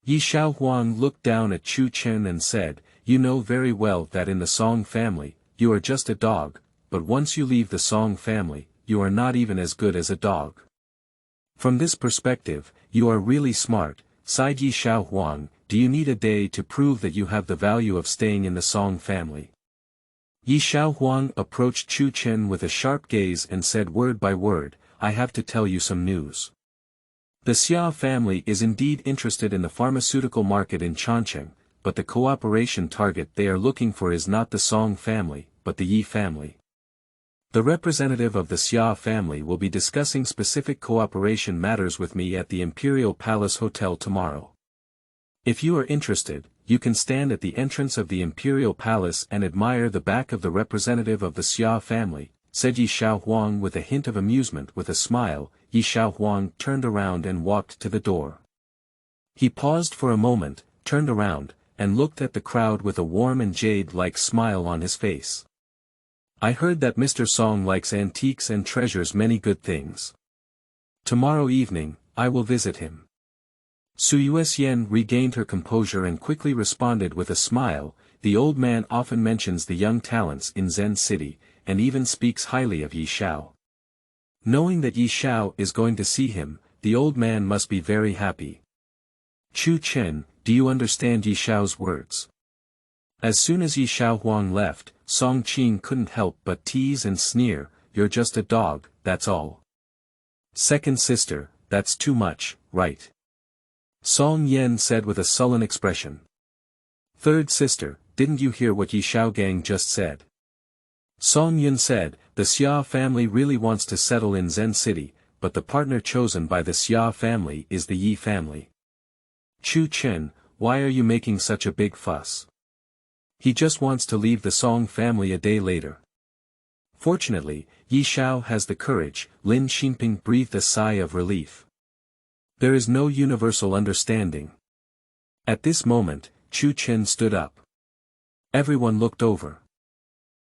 Yi Shaohuang looked down at Chu Chen and said, you know very well that in the Song family, you are just a dog, but once you leave the Song family, you are not even as good as a dog. From this perspective, you are really smart, sighed Yi Shaohuang. Do you need a day to prove that you have the value of staying in the Song family? Yi Shaohuang approached Chu Chen with a sharp gaze and said word by word, I have to tell you some news. The Xia family is indeed interested in the pharmaceutical market in Chongqing, but the cooperation target they are looking for is not the Song family, but the Yi family. The representative of the Xia family will be discussing specific cooperation matters with me at the Imperial Palace Hotel tomorrow. If you are interested, you can stand at the entrance of the Imperial Palace and admire the back of the representative of the Xia family, said Yi Shaohuang with a hint of amusement. With a smile, Yi Shaohuang turned around and walked to the door. He paused for a moment, turned around, and looked at the crowd with a warm and jade-like smile on his face. I heard that Mr. Song likes antiques and treasures many good things. Tomorrow evening, I will visit him. Su Yuxian regained her composure and quickly responded with a smile, the old man often mentions the young talents in Zen City, and even speaks highly of Yi Shao. Knowing that Yi Shao is going to see him, the old man must be very happy. Chu Chen, do you understand Yi Shao's words? As soon as Yi Shaohuang left, Song Qing couldn't help but tease and sneer, you're just a dog, that's all. Second sister, that's too much, right? Song Yan said with a sullen expression. Third sister, didn't you hear what Yi Shaogang just said? Song Yun said, the Xia family really wants to settle in Zen City, but the partner chosen by the Xia family is the Yi family. Chu Chen, why are you making such a big fuss? He just wants to leave the Song family a day later. Fortunately, Yi Shao has the courage. Lin Xinping breathed a sigh of relief. There is no universal understanding. At this moment, Chu Chen stood up. Everyone looked over.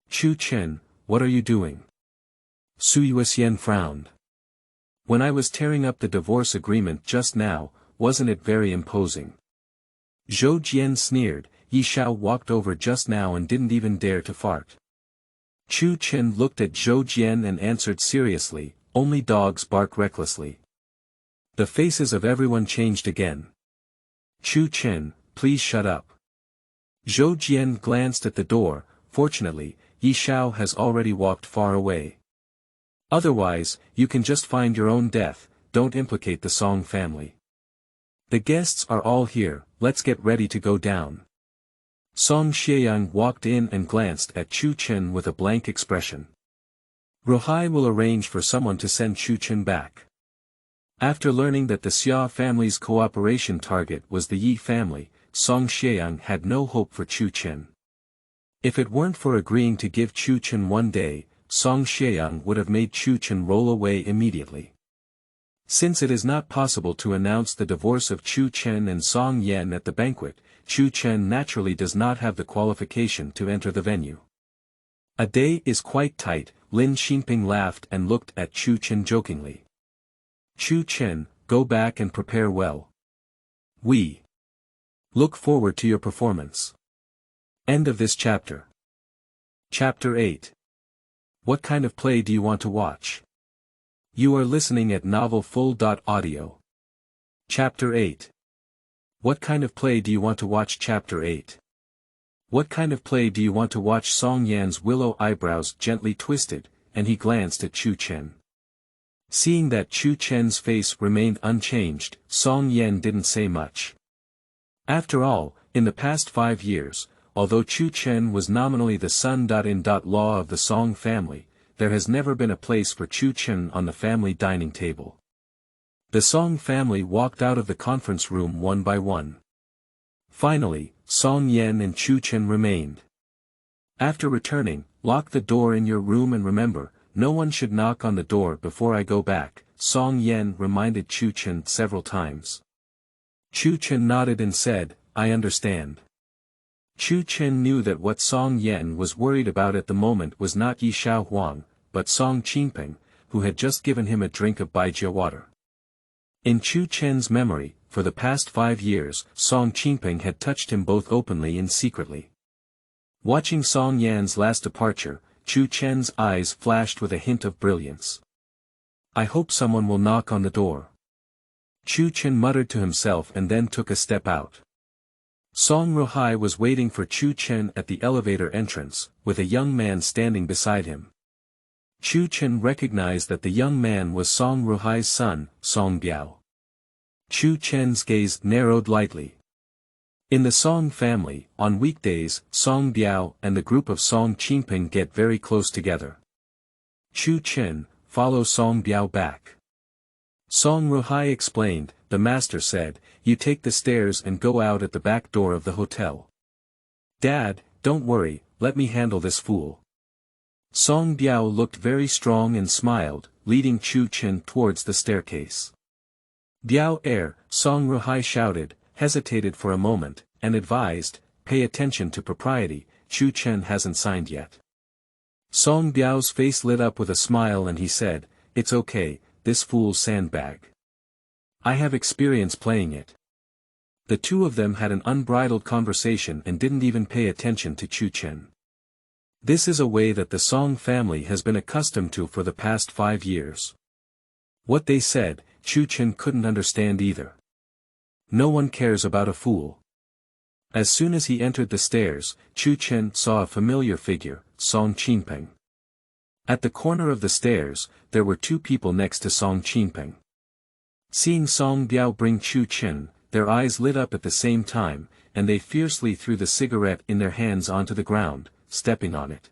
Chu Chen, what are you doing? Su Yuxian frowned. When I was tearing up the divorce agreement just now, wasn't it very imposing? Zhou Jian sneered. Yi Shao walked over just now and didn't even dare to fart. Chu Chen looked at Zhou Jian and answered seriously, only dogs bark recklessly. The faces of everyone changed again. Chu Chen, please shut up. Zhou Jian glanced at the door. Fortunately, Yi Shao has already walked far away. Otherwise, you can just find your own death, don't implicate the Song family. The guests are all here, let's get ready to go down. Song Xieyang walked in and glanced at Chu Chen with a blank expression. Ruhai will arrange for someone to send Chu Chen back. After learning that the Xia family's cooperation target was the Yi family, Song Xieyang had no hope for Chu Chen. If it weren't for agreeing to give Chu Chen 1 day, Song Xieyang would have made Chu Chen roll away immediately. Since it is not possible to announce the divorce of Chu Chen and Song Yan at the banquet, Chu Chen naturally does not have the qualification to enter the venue. A day is quite tight. Lin Xinping laughed and looked at Chu Chen jokingly. Chu Chen, go back and prepare well. We look forward to your performance. End of this chapter. Chapter 8. What kind of play do you want to watch? You are listening at novelfull.audio. Chapter 8. What kind of play do you want to watch? Chapter 8. What kind of play do you want to watch? Song Yan's willow eyebrows gently twisted, and he glanced at Chu Chen. Seeing that Chu Chen's face remained unchanged, Song Yan didn't say much. After all, in the past 5 years, although Chu Chen was nominally the son-in-law of the Song family, there has never been a place for Chu Chen on the family dining table. The Song family walked out of the conference room one by one. Finally, Song Yan and Chu Chen remained. After returning, lock the door in your room and remember, no one should knock on the door before I go back, Song Yan reminded Chu Chen several times. Chu Chen nodded and said, I understand. Chu Chen knew that what Song Yan was worried about at the moment was not Yi Shao Huang, but Song Qingping, who had just given him a drink of Baijia water. In Chu Chen's memory, for the past 5 years, Song Qingping had touched him both openly and secretly. Watching Song Yan's last departure, Chu Chen's eyes flashed with a hint of brilliance. I hope someone will knock on the door. Chu Chen muttered to himself and then took a step out. Song Ruhai was waiting for Chu Chen at the elevator entrance, with a young man standing beside him. Chu Chen recognized that the young man was Song Ruhai's son, Song Biao. Chu Chen's gaze narrowed lightly. In the Song family, on weekdays, Song Biao and the group of Song Qingping get very close together. Chu Chen, follow Song Biao back. Song Ruhai explained, the master said, you take the stairs and go out at the back door of the hotel. Dad, don't worry, let me handle this fool. Song Biao looked very strong and smiled, leading Chu Chen towards the staircase. Biao Song Ruhai shouted, hesitated for a moment, and advised, pay attention to propriety, Chu Chen hasn't signed yet. Song Biao's face lit up with a smile and he said, it's okay, this fool's sandbag. I have experience playing it. The two of them had an unbridled conversation and didn't even pay attention to Chu Chen. This is a way that the Song family has been accustomed to for the past 5 years. What they said, Chu Chen couldn't understand either. No one cares about a fool. As soon as he entered the stairs, Chu Chen saw a familiar figure, Song Qingping. At the corner of the stairs, there were 2 people next to Song Qingping. Seeing Song Biao bring Chu Chen, their eyes lit up at the same time, and they fiercely threw the cigarette in their hands onto the ground, stepping on it.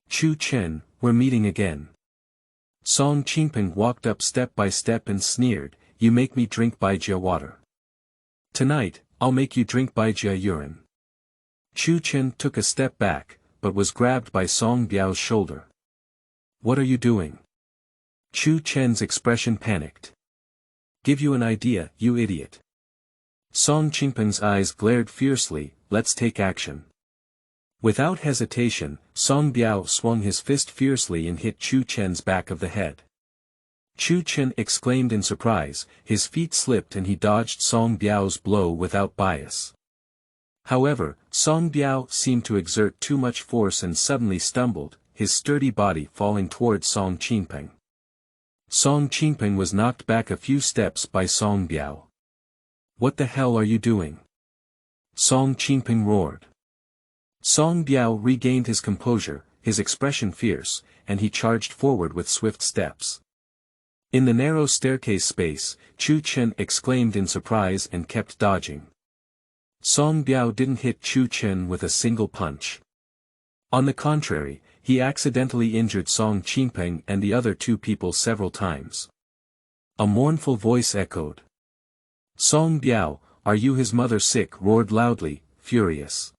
Chu Chen, we're meeting again. Song Qingping walked up step by step and sneered, "You make me drink Baijia water. Tonight, I'll make you drink Baijia urine." Chu Chen took a step back, but was grabbed by Song Biao's shoulder. "What are you doing?" Chu Chen's expression panicked. "Give you an idea, you idiot." Song Qingping's eyes glared fiercely, "Let's take action." Without hesitation, Song Biao swung his fist fiercely and hit Chu Chen's back of the head. Chu Chen exclaimed in surprise, his feet slipped and he dodged Song Biao's blow without bias. However, Song Biao seemed to exert too much force and suddenly stumbled, his sturdy body falling toward Song Qingping. Song Qingping was knocked back a few steps by Song Biao. "What the hell are you doing?" Song Qingping roared. Song Biao regained his composure, his expression fierce, and he charged forward with swift steps. In the narrow staircase space, Chu Chen exclaimed in surprise and kept dodging. Song Biao didn't hit Chu Chen with a single punch. On the contrary, he accidentally injured Song Qingping and the other two people several times. A mournful voice echoed. "Song Biao, are you his mother sick?" roared loudly, furious.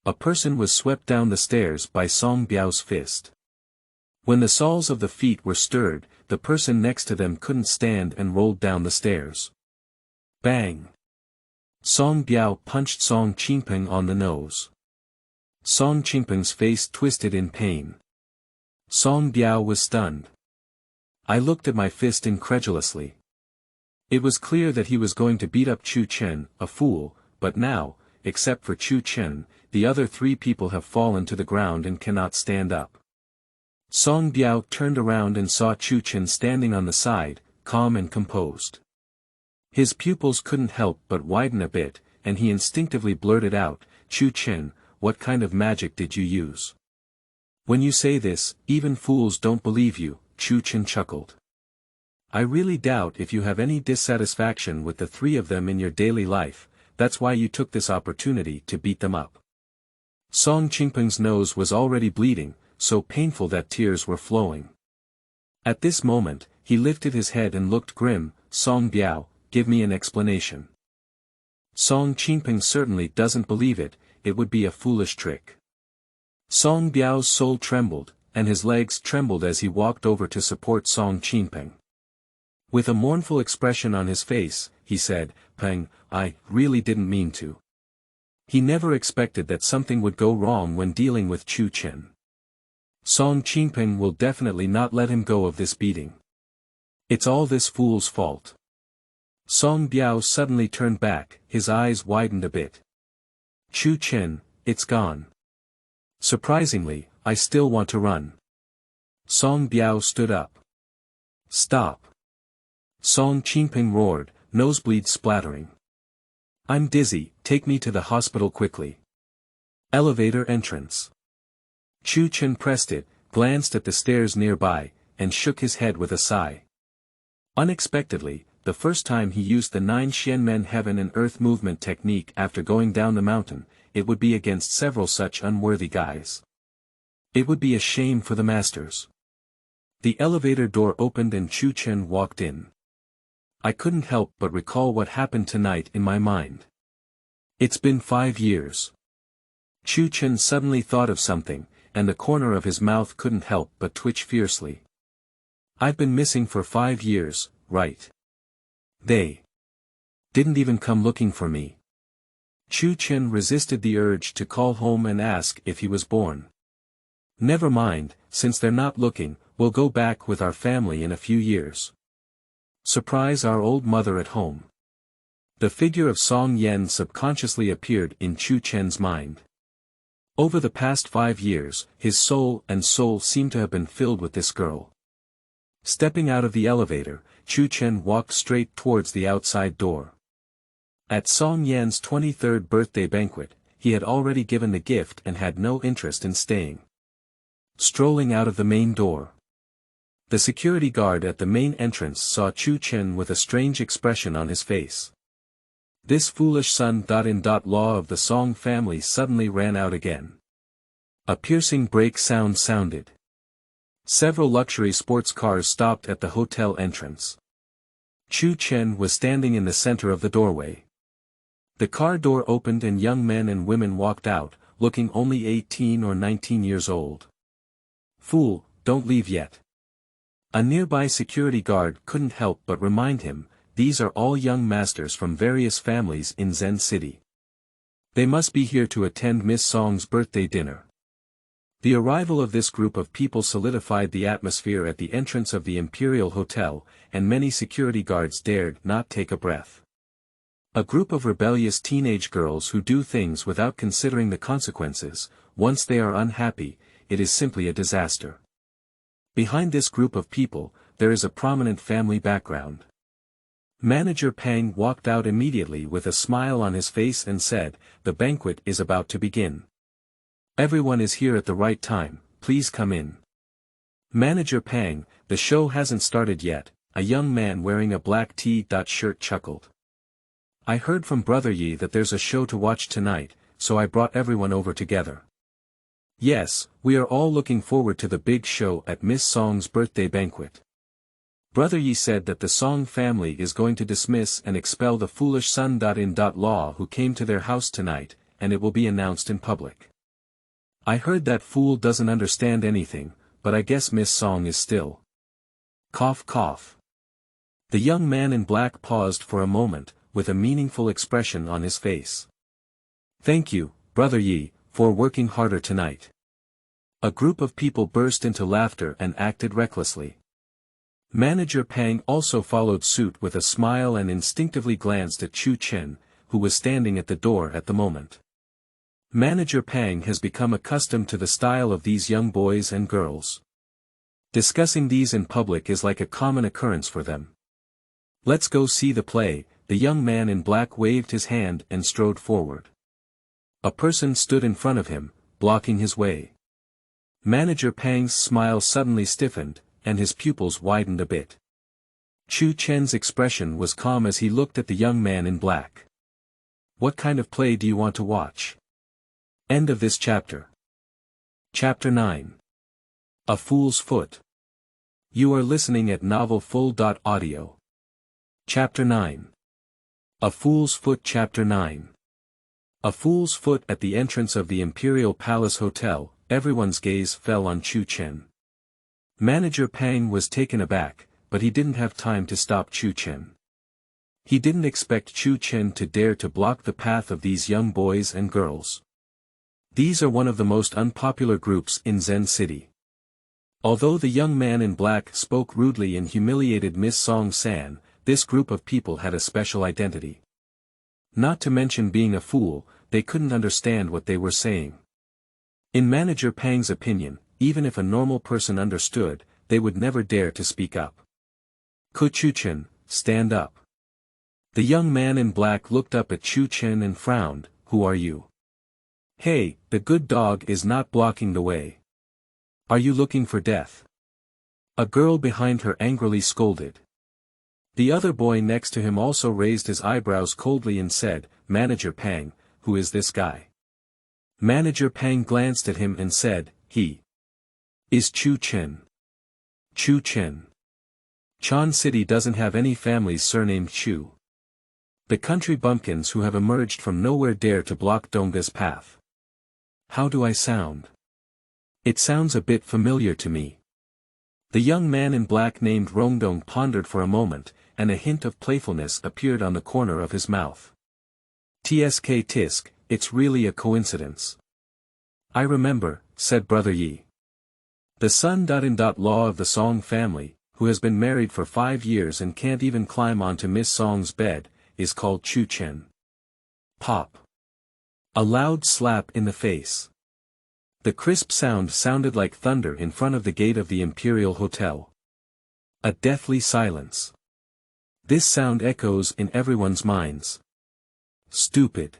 A person was swept down the stairs by Song Biao's fist. When the soles of the feet were stirred, the person next to them couldn't stand and rolled down the stairs. Bang! Song Biao punched Song Qingping on the nose. Song Qingping's face twisted in pain. Song Biao was stunned. I looked at my fist incredulously. It was clear that he was going to beat up Chu Chen, a fool, but now, except for Chu Chen, the other three people have fallen to the ground and cannot stand up. Song Biao turned around and saw Chu Chen standing on the side, calm and composed. His pupils couldn't help but widen a bit, and he instinctively blurted out, "Chu Chen, what kind of magic did you use?" "When you say this, even fools don't believe you," Chu Chen chuckled. "I really doubt if you have any dissatisfaction with the three of them in your daily life, that's why you took this opportunity to beat them up." Song Qingping's nose was already bleeding, so painful that tears were flowing. At this moment, he lifted his head and looked grim. "Song Biao, give me an explanation." Song Qingping certainly doesn't believe it, it would be a foolish trick. Song Biao's soul trembled, and his legs trembled as he walked over to support Song Qingping. With a mournful expression on his face, he said, "Peng, I really didn't mean to." He never expected that something would go wrong when dealing with Chu Chen. Song Qingping will definitely not let him go of this beating. It's all this fool's fault. Song Biao suddenly turned back, his eyes widened a bit. "Chu Chen, it's gone. Surprisingly, I still want to run." Song Biao stood up. "Stop." Song Qingping roared, nosebleeds splattering. "I'm dizzy, take me to the hospital quickly." Elevator entrance. Chu Chen pressed it, glanced at the stairs nearby, and shook his head with a sigh. Unexpectedly, the first time he used the 9 Xianmen heaven and earth movement technique after going down the mountain, it would be against several such unworthy guys. It would be a shame for the masters. The elevator door opened and Chu Chen walked in. I couldn't help but recall what happened tonight in my mind. It's been 5 years. Chu Chen suddenly thought of something, and the corner of his mouth couldn't help but twitch fiercely. I've been missing for 5 years, right? They didn't even come looking for me. Chu Chen resisted the urge to call home and ask if he was born. Never mind, since they're not looking, we'll go back with our family in a few years. Surprise our old mother at home. The figure of Song Yan subconsciously appeared in Chu Chen's mind. Over the past 5 years, his soul seemed to have been filled with this girl. Stepping out of the elevator, Chu Chen walked straight towards the outside door. At Song Yan's 23rd birthday banquet, he had already given the gift and had no interest in staying. Strolling out of the main door. The security guard at the main entrance saw Chu Chen with a strange expression on his face. This foolish son-in-law of the Song family suddenly ran out again. A piercing break sound sounded. Several luxury sports cars stopped at the hotel entrance. Chu Chen was standing in the center of the doorway. The car door opened and young men and women walked out, looking only 18 or 19 years old. "Fool, don't leave yet." A nearby security guard couldn't help but remind him, these are all young masters from various families in Zen City. They must be here to attend Miss Song's birthday dinner. The arrival of this group of people solidified the atmosphere at the entrance of the Imperial Hotel, and many security guards dared not take a breath. A group of rebellious teenage girls who do things without considering the consequences. Once they are unhappy, it is simply a disaster. Behind this group of people, there is a prominent family background. Manager Pang walked out immediately with a smile on his face and said, "The banquet is about to begin. Everyone is here at the right time, please come in." "Manager Pang, the show hasn't started yet," a young man wearing a black T-shirt chuckled. "I heard from Brother Yi that there's a show to watch tonight, so I brought everyone over together." "Yes, we are all looking forward to the big show at Miss Song's birthday banquet. Brother Yi said that the Song family is going to dismiss and expel the foolish son-in-law who came to their house tonight, and it will be announced in public. I heard that fool doesn't understand anything, but I guess Miss Song is still." Cough cough. The young man in black paused for a moment, with a meaningful expression on his face. "Thank you, Brother Yi, for working harder tonight." A group of people burst into laughter and acted recklessly. Manager Pang also followed suit with a smile and instinctively glanced at Chu Chen, who was standing at the door at the moment. Manager Pang has become accustomed to the style of these young boys and girls. Discussing these in public is like a common occurrence for them. "Let's go see the play." The young man in black waved his hand and strode forward. A person stood in front of him, blocking his way. Manager Pang's smile suddenly stiffened, and his pupils widened a bit. Chu Chen's expression was calm as he looked at the young man in black. "What kind of play do you want to watch?" End of this chapter. Chapter 9. A Fool's Foot. You are listening at novelfull.audio. Chapter 9. A Fool's Foot. Chapter 9. A Fool's Foot. At the entrance of the Imperial Palace Hotel, everyone's gaze fell on Chu Chen. Manager Pang was taken aback, but he didn't have time to stop Chu Chen. He didn't expect Chu Chen to dare to block the path of these young boys and girls. These are one of the most unpopular groups in Zen City. Although the young man in black spoke rudely and humiliated Miss Song San, this group of people had a special identity. Not to mention being a fool, they couldn't understand what they were saying. In Manager Pang's opinion, even if a normal person understood, they would never dare to speak up. "Chu Chen, stand up." The young man in black looked up at Chu Chen and frowned. "Who are you?" "Hey, the good dog is not blocking the way. Are you looking for death?" A girl behind her angrily scolded. The other boy next to him also raised his eyebrows coldly and said, "Manager Pang, who is this guy?" Manager Pang glanced at him and said, "He is Chu Chen." Chu Chen. Chan City doesn't have any families surnamed Chu. The country bumpkins who have emerged from nowhere dare to block Donga's path. How do I sound? It sounds a bit familiar to me. The young man in black named Rongdong pondered for a moment, and a hint of playfulness appeared on the corner of his mouth. "Tsk tisk, it's really a coincidence." "I remember," said Brother Yi. "The son-in-law of the Song family, who has been married for 5 years and can't even climb onto Miss Song's bed, is called Chu Chen." Pop. A loud slap in the face. The crisp sound sounded like thunder in front of the gate of the Imperial Hotel. A deathly silence. This sound echoes in everyone's minds. Stupid.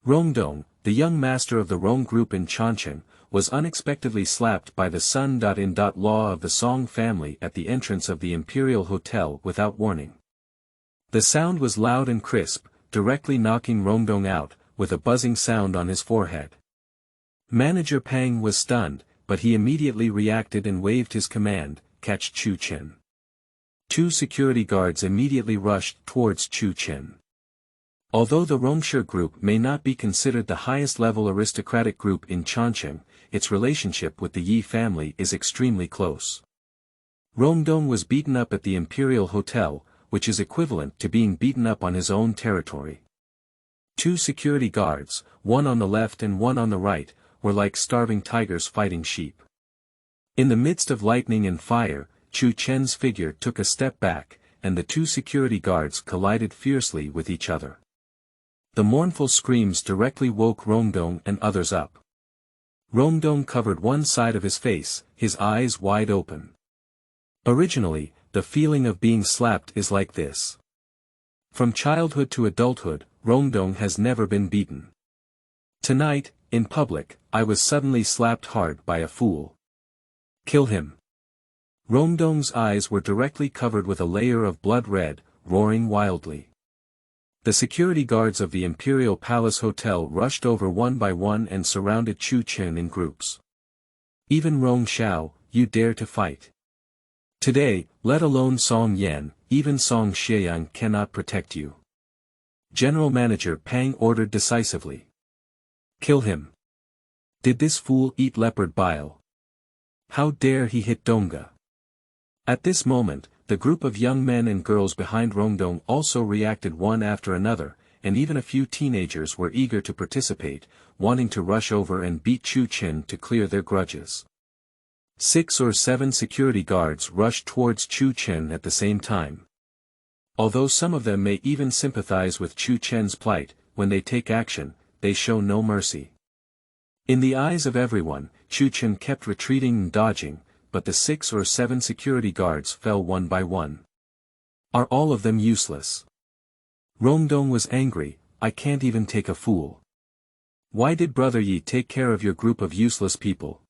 Rongdong, the young master of the Rong group in Chongqing, was unexpectedly slapped by the son-in-law of the Song family at the entrance of the Imperial Hotel without warning. The sound was loud and crisp, directly knocking Rongdong out, with a buzzing sound on his forehead. Manager Pang was stunned, but he immediately reacted and waved his command, "Catch Chu Chen." Two security guards immediately rushed towards Chu Chen. Although the Rongshe group may not be considered the highest-level aristocratic group in Chongqing, its relationship with the Yi family is extremely close. Rongdong was beaten up at the Imperial Hotel, which is equivalent to being beaten up on his own territory. Two security guards, one on the left and one on the right, were like starving tigers fighting sheep. In the midst of lightning and fire, Chu Chen's figure took a step back, and the two security guards collided fiercely with each other. The mournful screams directly woke Rongdong and others up. Rongdong covered one side of his face, his eyes wide open. Originally, the feeling of being slapped is like this. From childhood to adulthood, Rongdong has never been beaten. Tonight, in public, I was suddenly slapped hard by a fool. Kill him. Rongdong's eyes were directly covered with a layer of blood red, roaring wildly. The security guards of the Imperial Palace Hotel rushed over one by one and surrounded Chu Chen in groups. Even Rong Xiao, you dare to fight. Today, let alone Song Yan, even Song Xieyang cannot protect you. General Manager Pang ordered decisively. Kill him. Did this fool eat leopard bile? How dare he hit Donga? At this moment, the group of young men and girls behind Rongdong also reacted one after another, and even a few teenagers were eager to participate, wanting to rush over and beat Chu Chen to clear their grudges. 6 or 7 security guards rushed towards Chu Chen at the same time. Although some of them may even sympathize with Chu Chen's plight, when they take action, they show no mercy. In the eyes of everyone, Chu Chen kept retreating and dodging, but the 6 or 7 security guards fell one by one. Are all of them useless? Rongdong was angry, I can't even take a fool. Why did Brother Yi take care of your group of useless people?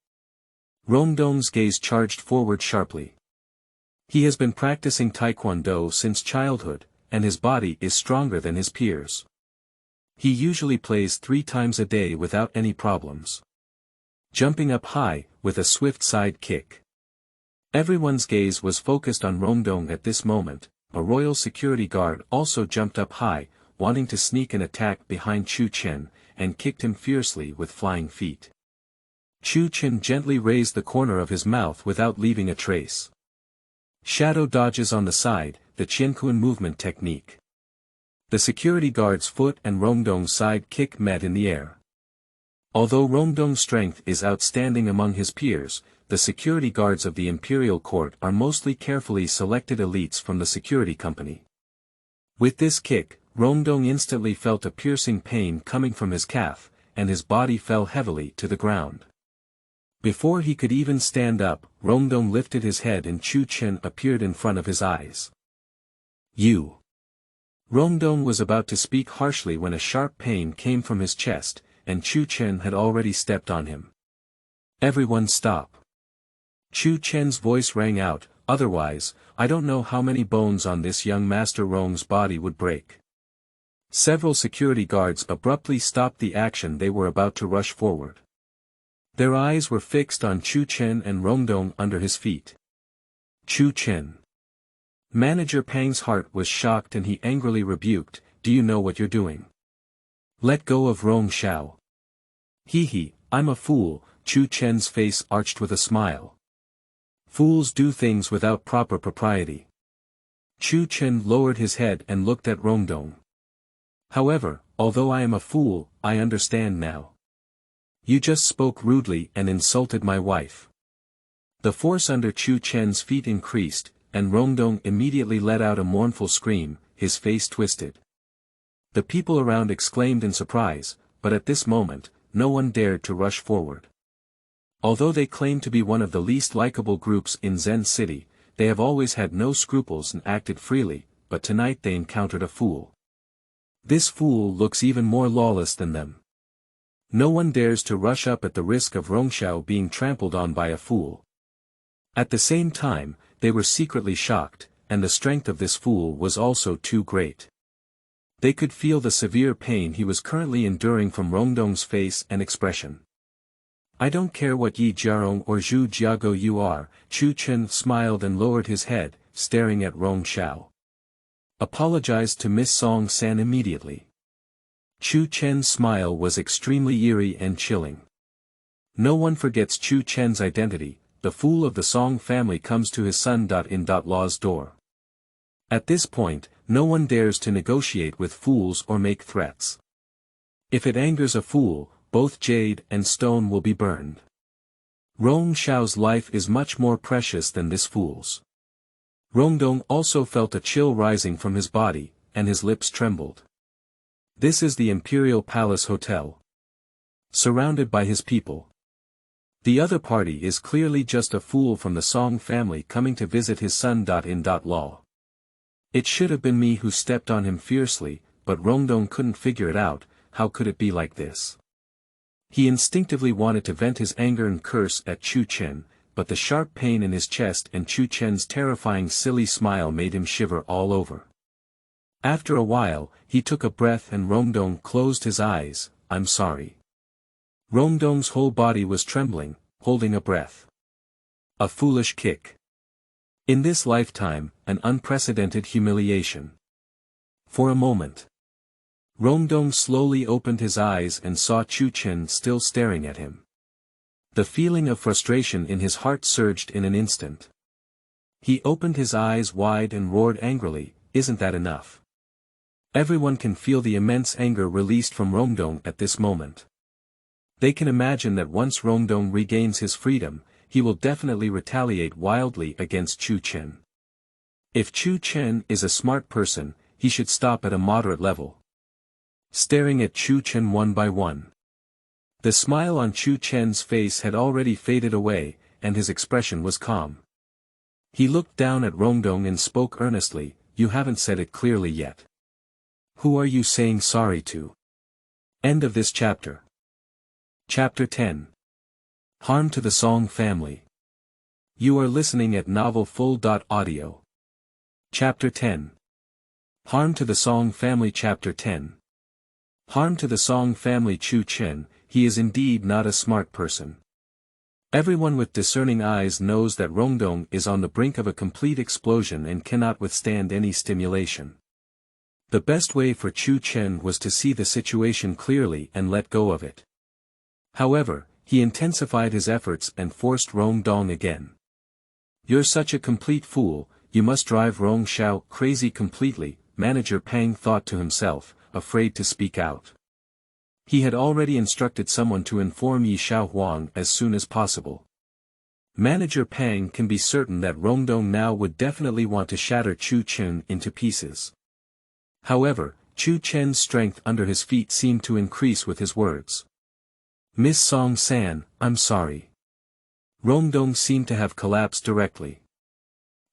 Rongdong's gaze charged forward sharply. He has been practicing Taekwondo since childhood, and his body is stronger than his peers. He usually plays 3 times a day without any problems. Jumping up high, with a swift side kick. Everyone's gaze was focused on Rongdong at this moment. A royal security guard also jumped up high, wanting to sneak an attack behind Chu Chen, and kicked him fiercely with flying feet. Chu Chen gently raised the corner of his mouth without leaving a trace. Shadow dodges on the side, the Qianquan movement technique. The security guard's foot and Rongdong's side kick met in the air. Although Rongdong's strength is outstanding among his peers, the security guards of the imperial court are mostly carefully selected elites from the security company. With this kick, Rongdong instantly felt a piercing pain coming from his calf, and his body fell heavily to the ground. Before he could even stand up, Rongdong lifted his head and Chu Chen appeared in front of his eyes. You! Rongdong was about to speak harshly when a sharp pain came from his chest, and Chu Chen had already stepped on him. Everyone stop! Chu Chen's voice rang out, otherwise, I don't know how many bones on this young Master Rong's body would break. Several security guards abruptly stopped the action they were about to rush forward. Their eyes were fixed on Chu Chen and Rongdong under his feet. Chu Chen. Manager Pang's heart was shocked and he angrily rebuked, do you know what you're doing? Let go of Rong Xiao. He, I'm a fool, Chu Chen's face arched with a smile. Fools do things without proper propriety. Chu Chen lowered his head and looked at Rongdong. However, although I am a fool, I understand now. You just spoke rudely and insulted my wife. The force under Chu Chen's feet increased, and Rongdong immediately let out a mournful scream, his face twisted. The people around exclaimed in surprise, but at this moment, no one dared to rush forward. Although they claim to be one of the least likable groups in Zen City, they have always had no scruples and acted freely, but tonight they encountered a fool. This fool looks even more lawless than them. No one dares to rush up at the risk of Rongxiao being trampled on by a fool. At the same time, they were secretly shocked, and the strength of this fool was also too great. They could feel the severe pain he was currently enduring from Rongdong's face and expression. I don't care what Yi Jiarong or Zhu Jiago you are, Chu Chen smiled and lowered his head, staring at Rong Xiao. Apologized to Miss Song San immediately. Chu Chen's smile was extremely eerie and chilling. No one forgets Chu Chen's identity. The fool of the Song family comes to his son.in.law's door. At this point, no one dares to negotiate with fools or make threats. If it angers a fool, both jade and stone will be burned. Rong Xiao's life is much more precious than this fool's. Rongdong also felt a chill rising from his body, and his lips trembled. This is the Imperial Palace Hotel. Surrounded by his people. The other party is clearly just a fool from the Song family coming to visit his son.in.law. It should have been me who stepped on him fiercely, but Rongdong couldn't figure it out. How could it be like this? He instinctively wanted to vent his anger and curse at Chu Chen, but the sharp pain in his chest and Chu Chen's terrifying silly smile made him shiver all over. After a while, he took a breath and Rongdong closed his eyes. I'm sorry. Rongdong's whole body was trembling, holding a breath. A foolish kick. In this lifetime, an unprecedented humiliation. For a moment. Rongdong slowly opened his eyes and saw Chu Chen still staring at him. The feeling of frustration in his heart surged in an instant. He opened his eyes wide and roared angrily, isn't that enough? Everyone can feel the immense anger released from Rongdong at this moment. They can imagine that once Rongdong regains his freedom, he will definitely retaliate wildly against Chu Chen. If Chu Chen is a smart person, he should stop at a moderate level. Staring at Chu Chen one by one. The smile on Chu Chen's face had already faded away, and his expression was calm. He looked down at Rongdong and spoke earnestly, you haven't said it clearly yet. Who are you saying sorry to? End of this chapter. Chapter 10. Harm to the Song family. You are listening at novelfull.audio. Chapter 10. Harm to the Song family. Chapter 10. Harm to the Song family. Chu Chen, he is indeed not a smart person. Everyone with discerning eyes knows that Rongdong is on the brink of a complete explosion and cannot withstand any stimulation. The best way for Chu Chen was to see the situation clearly and let go of it. However, he intensified his efforts and forced Rongdong again. You're such a complete fool, you must drive Rong Xiao crazy completely, Manager Pang thought to himself, afraid to speak out. He had already instructed someone to inform Yi Xiaohuang as soon as possible. Manager Pang can be certain that Rongdong now would definitely want to shatter Chu Chen into pieces. However, Chu Chen's strength under his feet seemed to increase with his words. Miss Song San, I'm sorry. Rongdong seemed to have collapsed directly.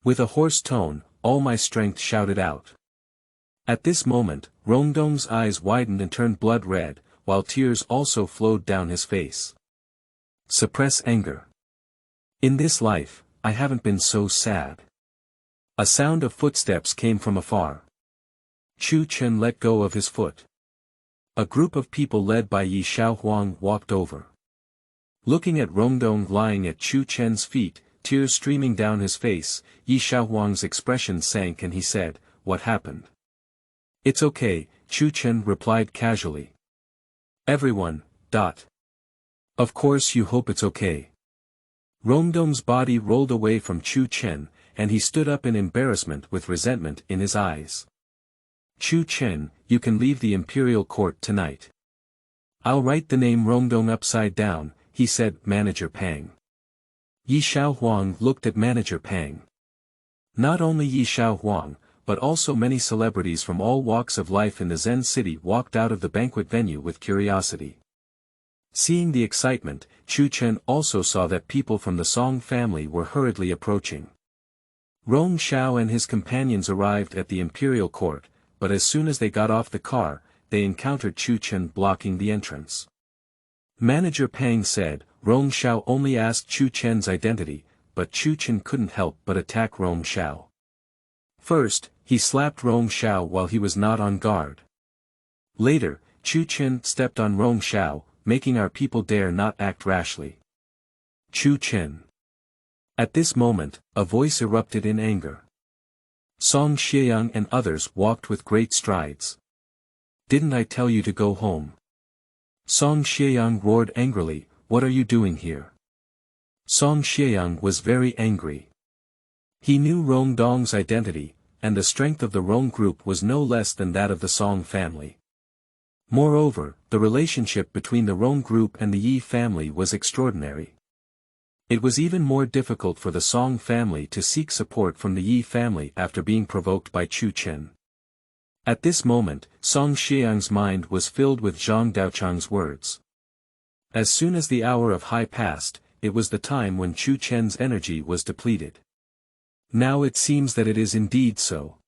With a hoarse tone, all my strength shouted out. At this moment, Rongdong's eyes widened and turned blood red, while tears also flowed down his face. Suppress anger. In this life, I haven't been so sad. A sound of footsteps came from afar. Chu Chen let go of his foot. A group of people led by Yi Xiaohuang walked over. Looking at Rongdong lying at Chu Chen's feet, tears streaming down his face, Yi Xiaohuang's expression sank and he said, what happened? It's okay, Chu Chen replied casually. Everyone. Of course you hope it's okay. Rongdong's body rolled away from Chu Chen, and he stood up in embarrassment with resentment in his eyes. Chu Chen, you can leave the imperial court tonight. I'll write the name Rongdong upside down, he said. Manager Pang. Yi Xiaohuang looked at Manager Pang. Not only Yi Xiaohuang, but also many celebrities from all walks of life in the Zen city walked out of the banquet venue with curiosity. Seeing the excitement, Chu Chen also saw that people from the Song family were hurriedly approaching. Rong Xiao and his companions arrived at the imperial court, but as soon as they got off the car, they encountered Chu Chen blocking the entrance. Manager Pang said, Rong Xiao only asked Chu Chen's identity, but Chu Chen couldn't help but attack Rong Xiao. First, he slapped Rong Xiao while he was not on guard. Later, Chu Chen stepped on Rong Xiao, making our people dare not act rashly. Chu Chen. At this moment, a voice erupted in anger. Song Xieyang and others walked with great strides. Didn't I tell you to go home? Song Xieyang roared angrily, what are you doing here? Song Xieyang was very angry. He knew Rong Dong's identity, and the strength of the Rong group was no less than that of the Song family. Moreover, the relationship between the Rong group and the Yi family was extraordinary. It was even more difficult for the Song family to seek support from the Yi family after being provoked by Chu Chen. At this moment, Song Xieyang's mind was filled with Zhang Daochang's words. As soon as the hour of high passed, it was the time when Chu Chen's energy was depleted. Now it seems that it is indeed so.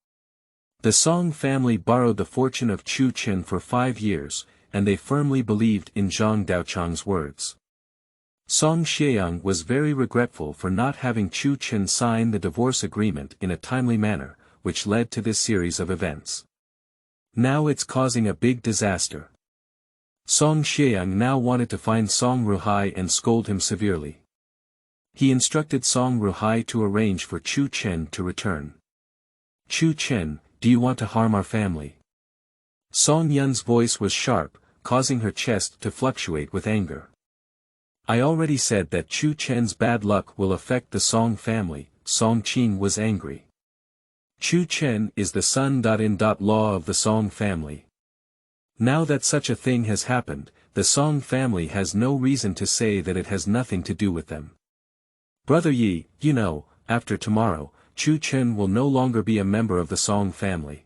The Song family borrowed the fortune of Chu Chen for 5 years, and they firmly believed in Zhang Daochang's words. Song Xieyang was very regretful for not having Chu Chen sign the divorce agreement in a timely manner, which led to this series of events. Now it's causing a big disaster. Song Xieyang now wanted to find Song Ruhai and scold him severely. He instructed Song Ruhai to arrange for Chu Chen to return. Chu Chen, do you want to harm our family? Song Yun's voice was sharp, causing her chest to fluctuate with anger. I already said that Chu Chen's bad luck will affect the Song family. Song Qing was angry. Chu Chen is the son-in-law of the Song family. Now that such a thing has happened, the Song family has no reason to say that it has nothing to do with them. Brother Yi, you know, after tomorrow, Chu Chen will no longer be a member of the Song family.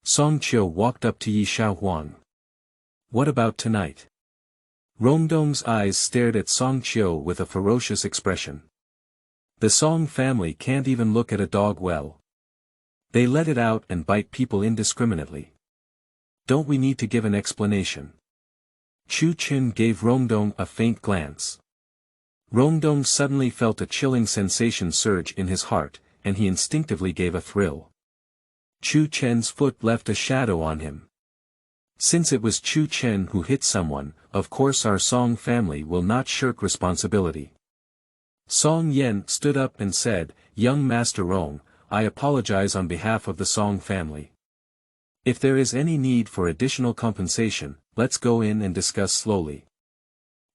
Song Qiu walked up to Yi Shaohuang. What about tonight? Rongdong's eyes stared at Song Qiu with a ferocious expression. The Song family can't even look at a dog well. They let it out and bite people indiscriminately. Don't we need to give an explanation? Chu Chen gave Rongdong a faint glance. Rongdong suddenly felt a chilling sensation surge in his heart, and he instinctively gave a thrill. Chu Chen's foot left a shadow on him. Since it was Chu Chen who hit someone, of course our Song family will not shirk responsibility. Song Yen stood up and said, Young Master Rong, I apologize on behalf of the Song family. If there is any need for additional compensation, let's go in and discuss slowly.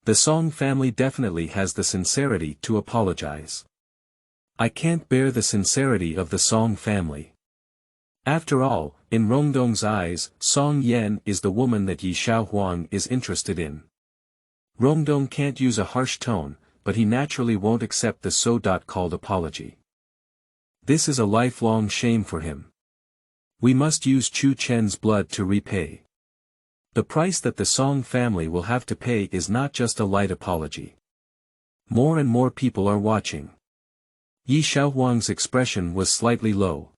The Song family definitely has the sincerity to apologize. I can't bear the sincerity of the Song family. After all, in Rongdong's eyes, Song Yen is the woman that Yi Shaohuang is interested in. Rongdong can't use a harsh tone, but he naturally won't accept the so-called apology. This is a lifelong shame for him. We must use Chu Chen's blood to repay. The price that the Song family will have to pay is not just a light apology. More and more people are watching. Yi Shaohuang's expression was slightly low.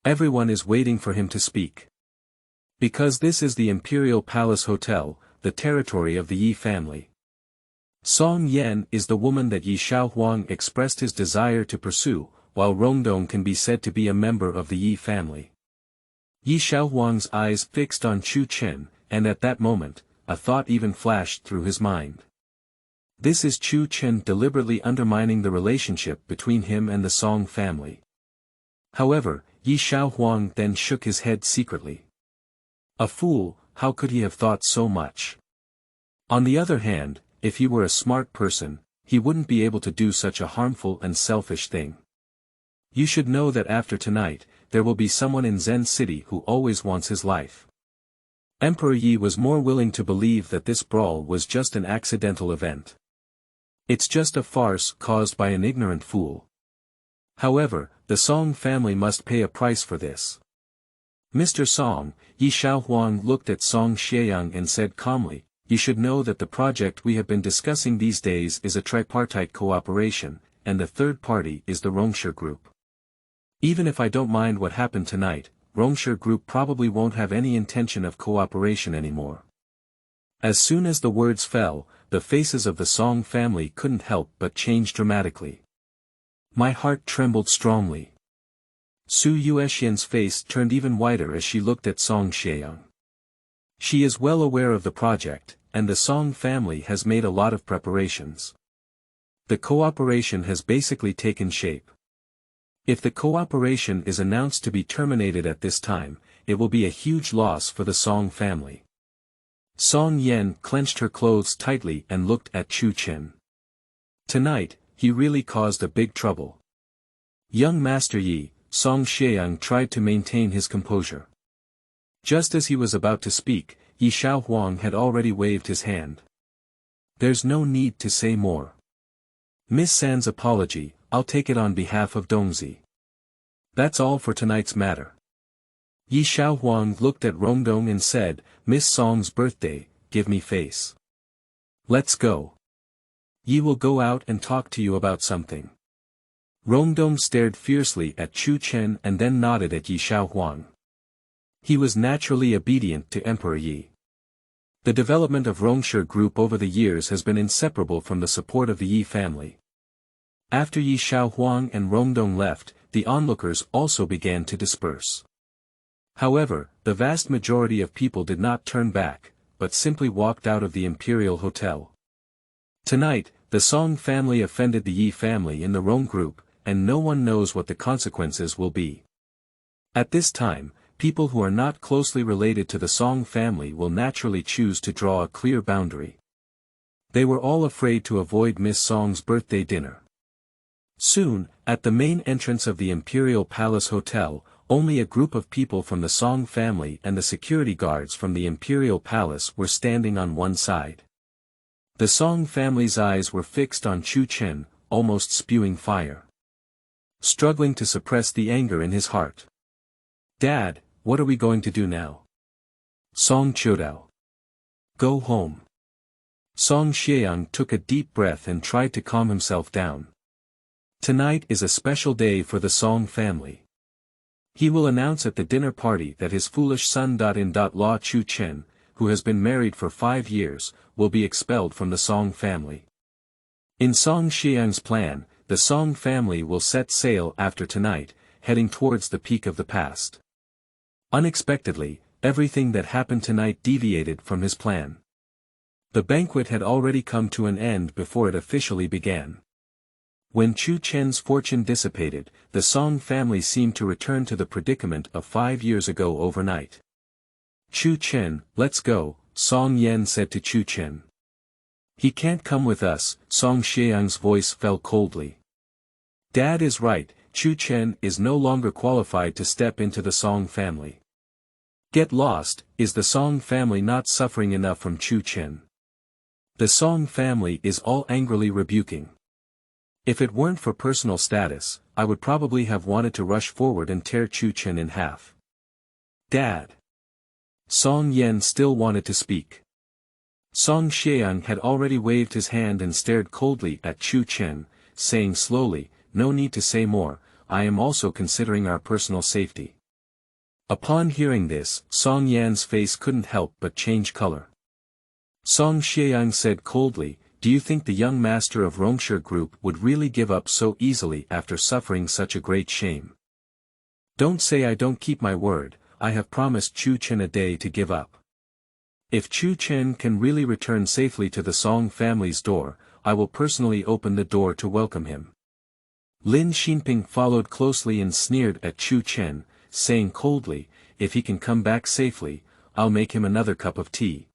Everyone is waiting for him to speak. Because this is the Imperial Palace Hotel, the territory of the Yi family. Song Yen is the woman that Yi Shaohuang expressed his desire to pursue, while Rongdong can be said to be a member of the Yi family. Yi Shaohuang's eyes fixed on Chu Chen, and at that moment, a thought even flashed through his mind. This is Chu Chen deliberately undermining the relationship between him and the Song family. However, Yi Shaohuang then shook his head secretly. A fool, how could he have thought so much? On the other hand, if he were a smart person, he wouldn't be able to do such a harmful and selfish thing. You should know that after tonight, there will be someone in Zen City who always wants his life. Emperor Yi was more willing to believe that this brawl was just an accidental event. It's just a farce caused by an ignorant fool. However, the Song family must pay a price for this. Mr. Song, Yi Shaohuang looked at Song Xieyang and said calmly, you should know that the project we have been discussing these days is a tripartite cooperation, and the third party is the Rongshe Group. Even if I don't mind what happened tonight, Rongshe Group probably won't have any intention of cooperation anymore. As soon as the words fell, the faces of the Song family couldn't help but change dramatically. My heart trembled strongly. Su Yuexian's face turned even whiter as she looked at Song Xieyang. She is well aware of the project, and the Song family has made a lot of preparations. The cooperation has basically taken shape. If the cooperation is announced to be terminated at this time, it will be a huge loss for the Song family. Song Yan clenched her clothes tightly and looked at Chu Chen. Tonight, he really caused a big trouble. Young Master Yi, Song Xieyang tried to maintain his composure. Just as he was about to speak, Yi Shaohuang had already waved his hand. There's no need to say more. Miss San's apology, I'll take it on behalf of Dongzi. That's all for tonight's matter. Yi Shaohuang looked at Rongdong and said, Miss Song's birthday, give me face. Let's go. Yi will go out and talk to you about something. Rongdong stared fiercely at Chu Chen and then nodded at Yi Shaohuang. He was naturally obedient to Emperor Yi. The development of Rongshe Group over the years has been inseparable from the support of the Yi family. After Yi Shaohuang and Rongdong left, the onlookers also began to disperse. However, the vast majority of people did not turn back, but simply walked out of the Imperial Hotel. Tonight, the Song family offended the Yi family in the Rong group, and no one knows what the consequences will be. At this time, people who are not closely related to the Song family will naturally choose to draw a clear boundary. They were all afraid to avoid Miss Song's birthday dinner. Soon, at the main entrance of the Imperial Palace Hotel, only a group of people from the Song family and the security guards from the Imperial Palace were standing on one side. The Song family's eyes were fixed on Chu Chen, almost spewing fire. Struggling to suppress the anger in his heart. Dad, what are we going to do now? Song Chodao. Go home. Song Xieyang took a deep breath and tried to calm himself down. Tonight is a special day for the Song family. He will announce at the dinner party that his foolish son-in-law Chu Chen, who has been married for 5 years, will be expelled from the Song family. In Song Xieyang's plan, the Song family will set sail after tonight, heading towards the peak of the past. Unexpectedly, everything that happened tonight deviated from his plan. The banquet had already come to an end before it officially began. When Chu Chen's fortune dissipated, the Song family seemed to return to the predicament of 5 years ago overnight. Chu Chen, let's go, Song Yan said to Chu Chen. He can't come with us, Song Xieyang's voice fell coldly. Dad is right, Chu Chen is no longer qualified to step into the Song family. Get lost, is the Song family not suffering enough from Chu Chen? The Song family is all angrily rebuking. If it weren't for personal status, I would probably have wanted to rush forward and tear Chu Chen in half. Dad. Song Yan still wanted to speak. Song Xieyang had already waved his hand and stared coldly at Chu Chen, saying slowly, no need to say more, I am also considering our personal safety. Upon hearing this, Song Yan's face couldn't help but change color. Song Xieyang said coldly, do you think the young master of Rongshe Group would really give up so easily after suffering such a great shame? Don't say I don't keep my word, I have promised Chu Chen a day to give up. If Chu Chen can really return safely to the Song family's door, I will personally open the door to welcome him. Lin Xinping followed closely and sneered at Chu Chen, saying coldly, if he can come back safely, I'll make him another cup of tea.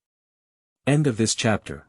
End of this chapter.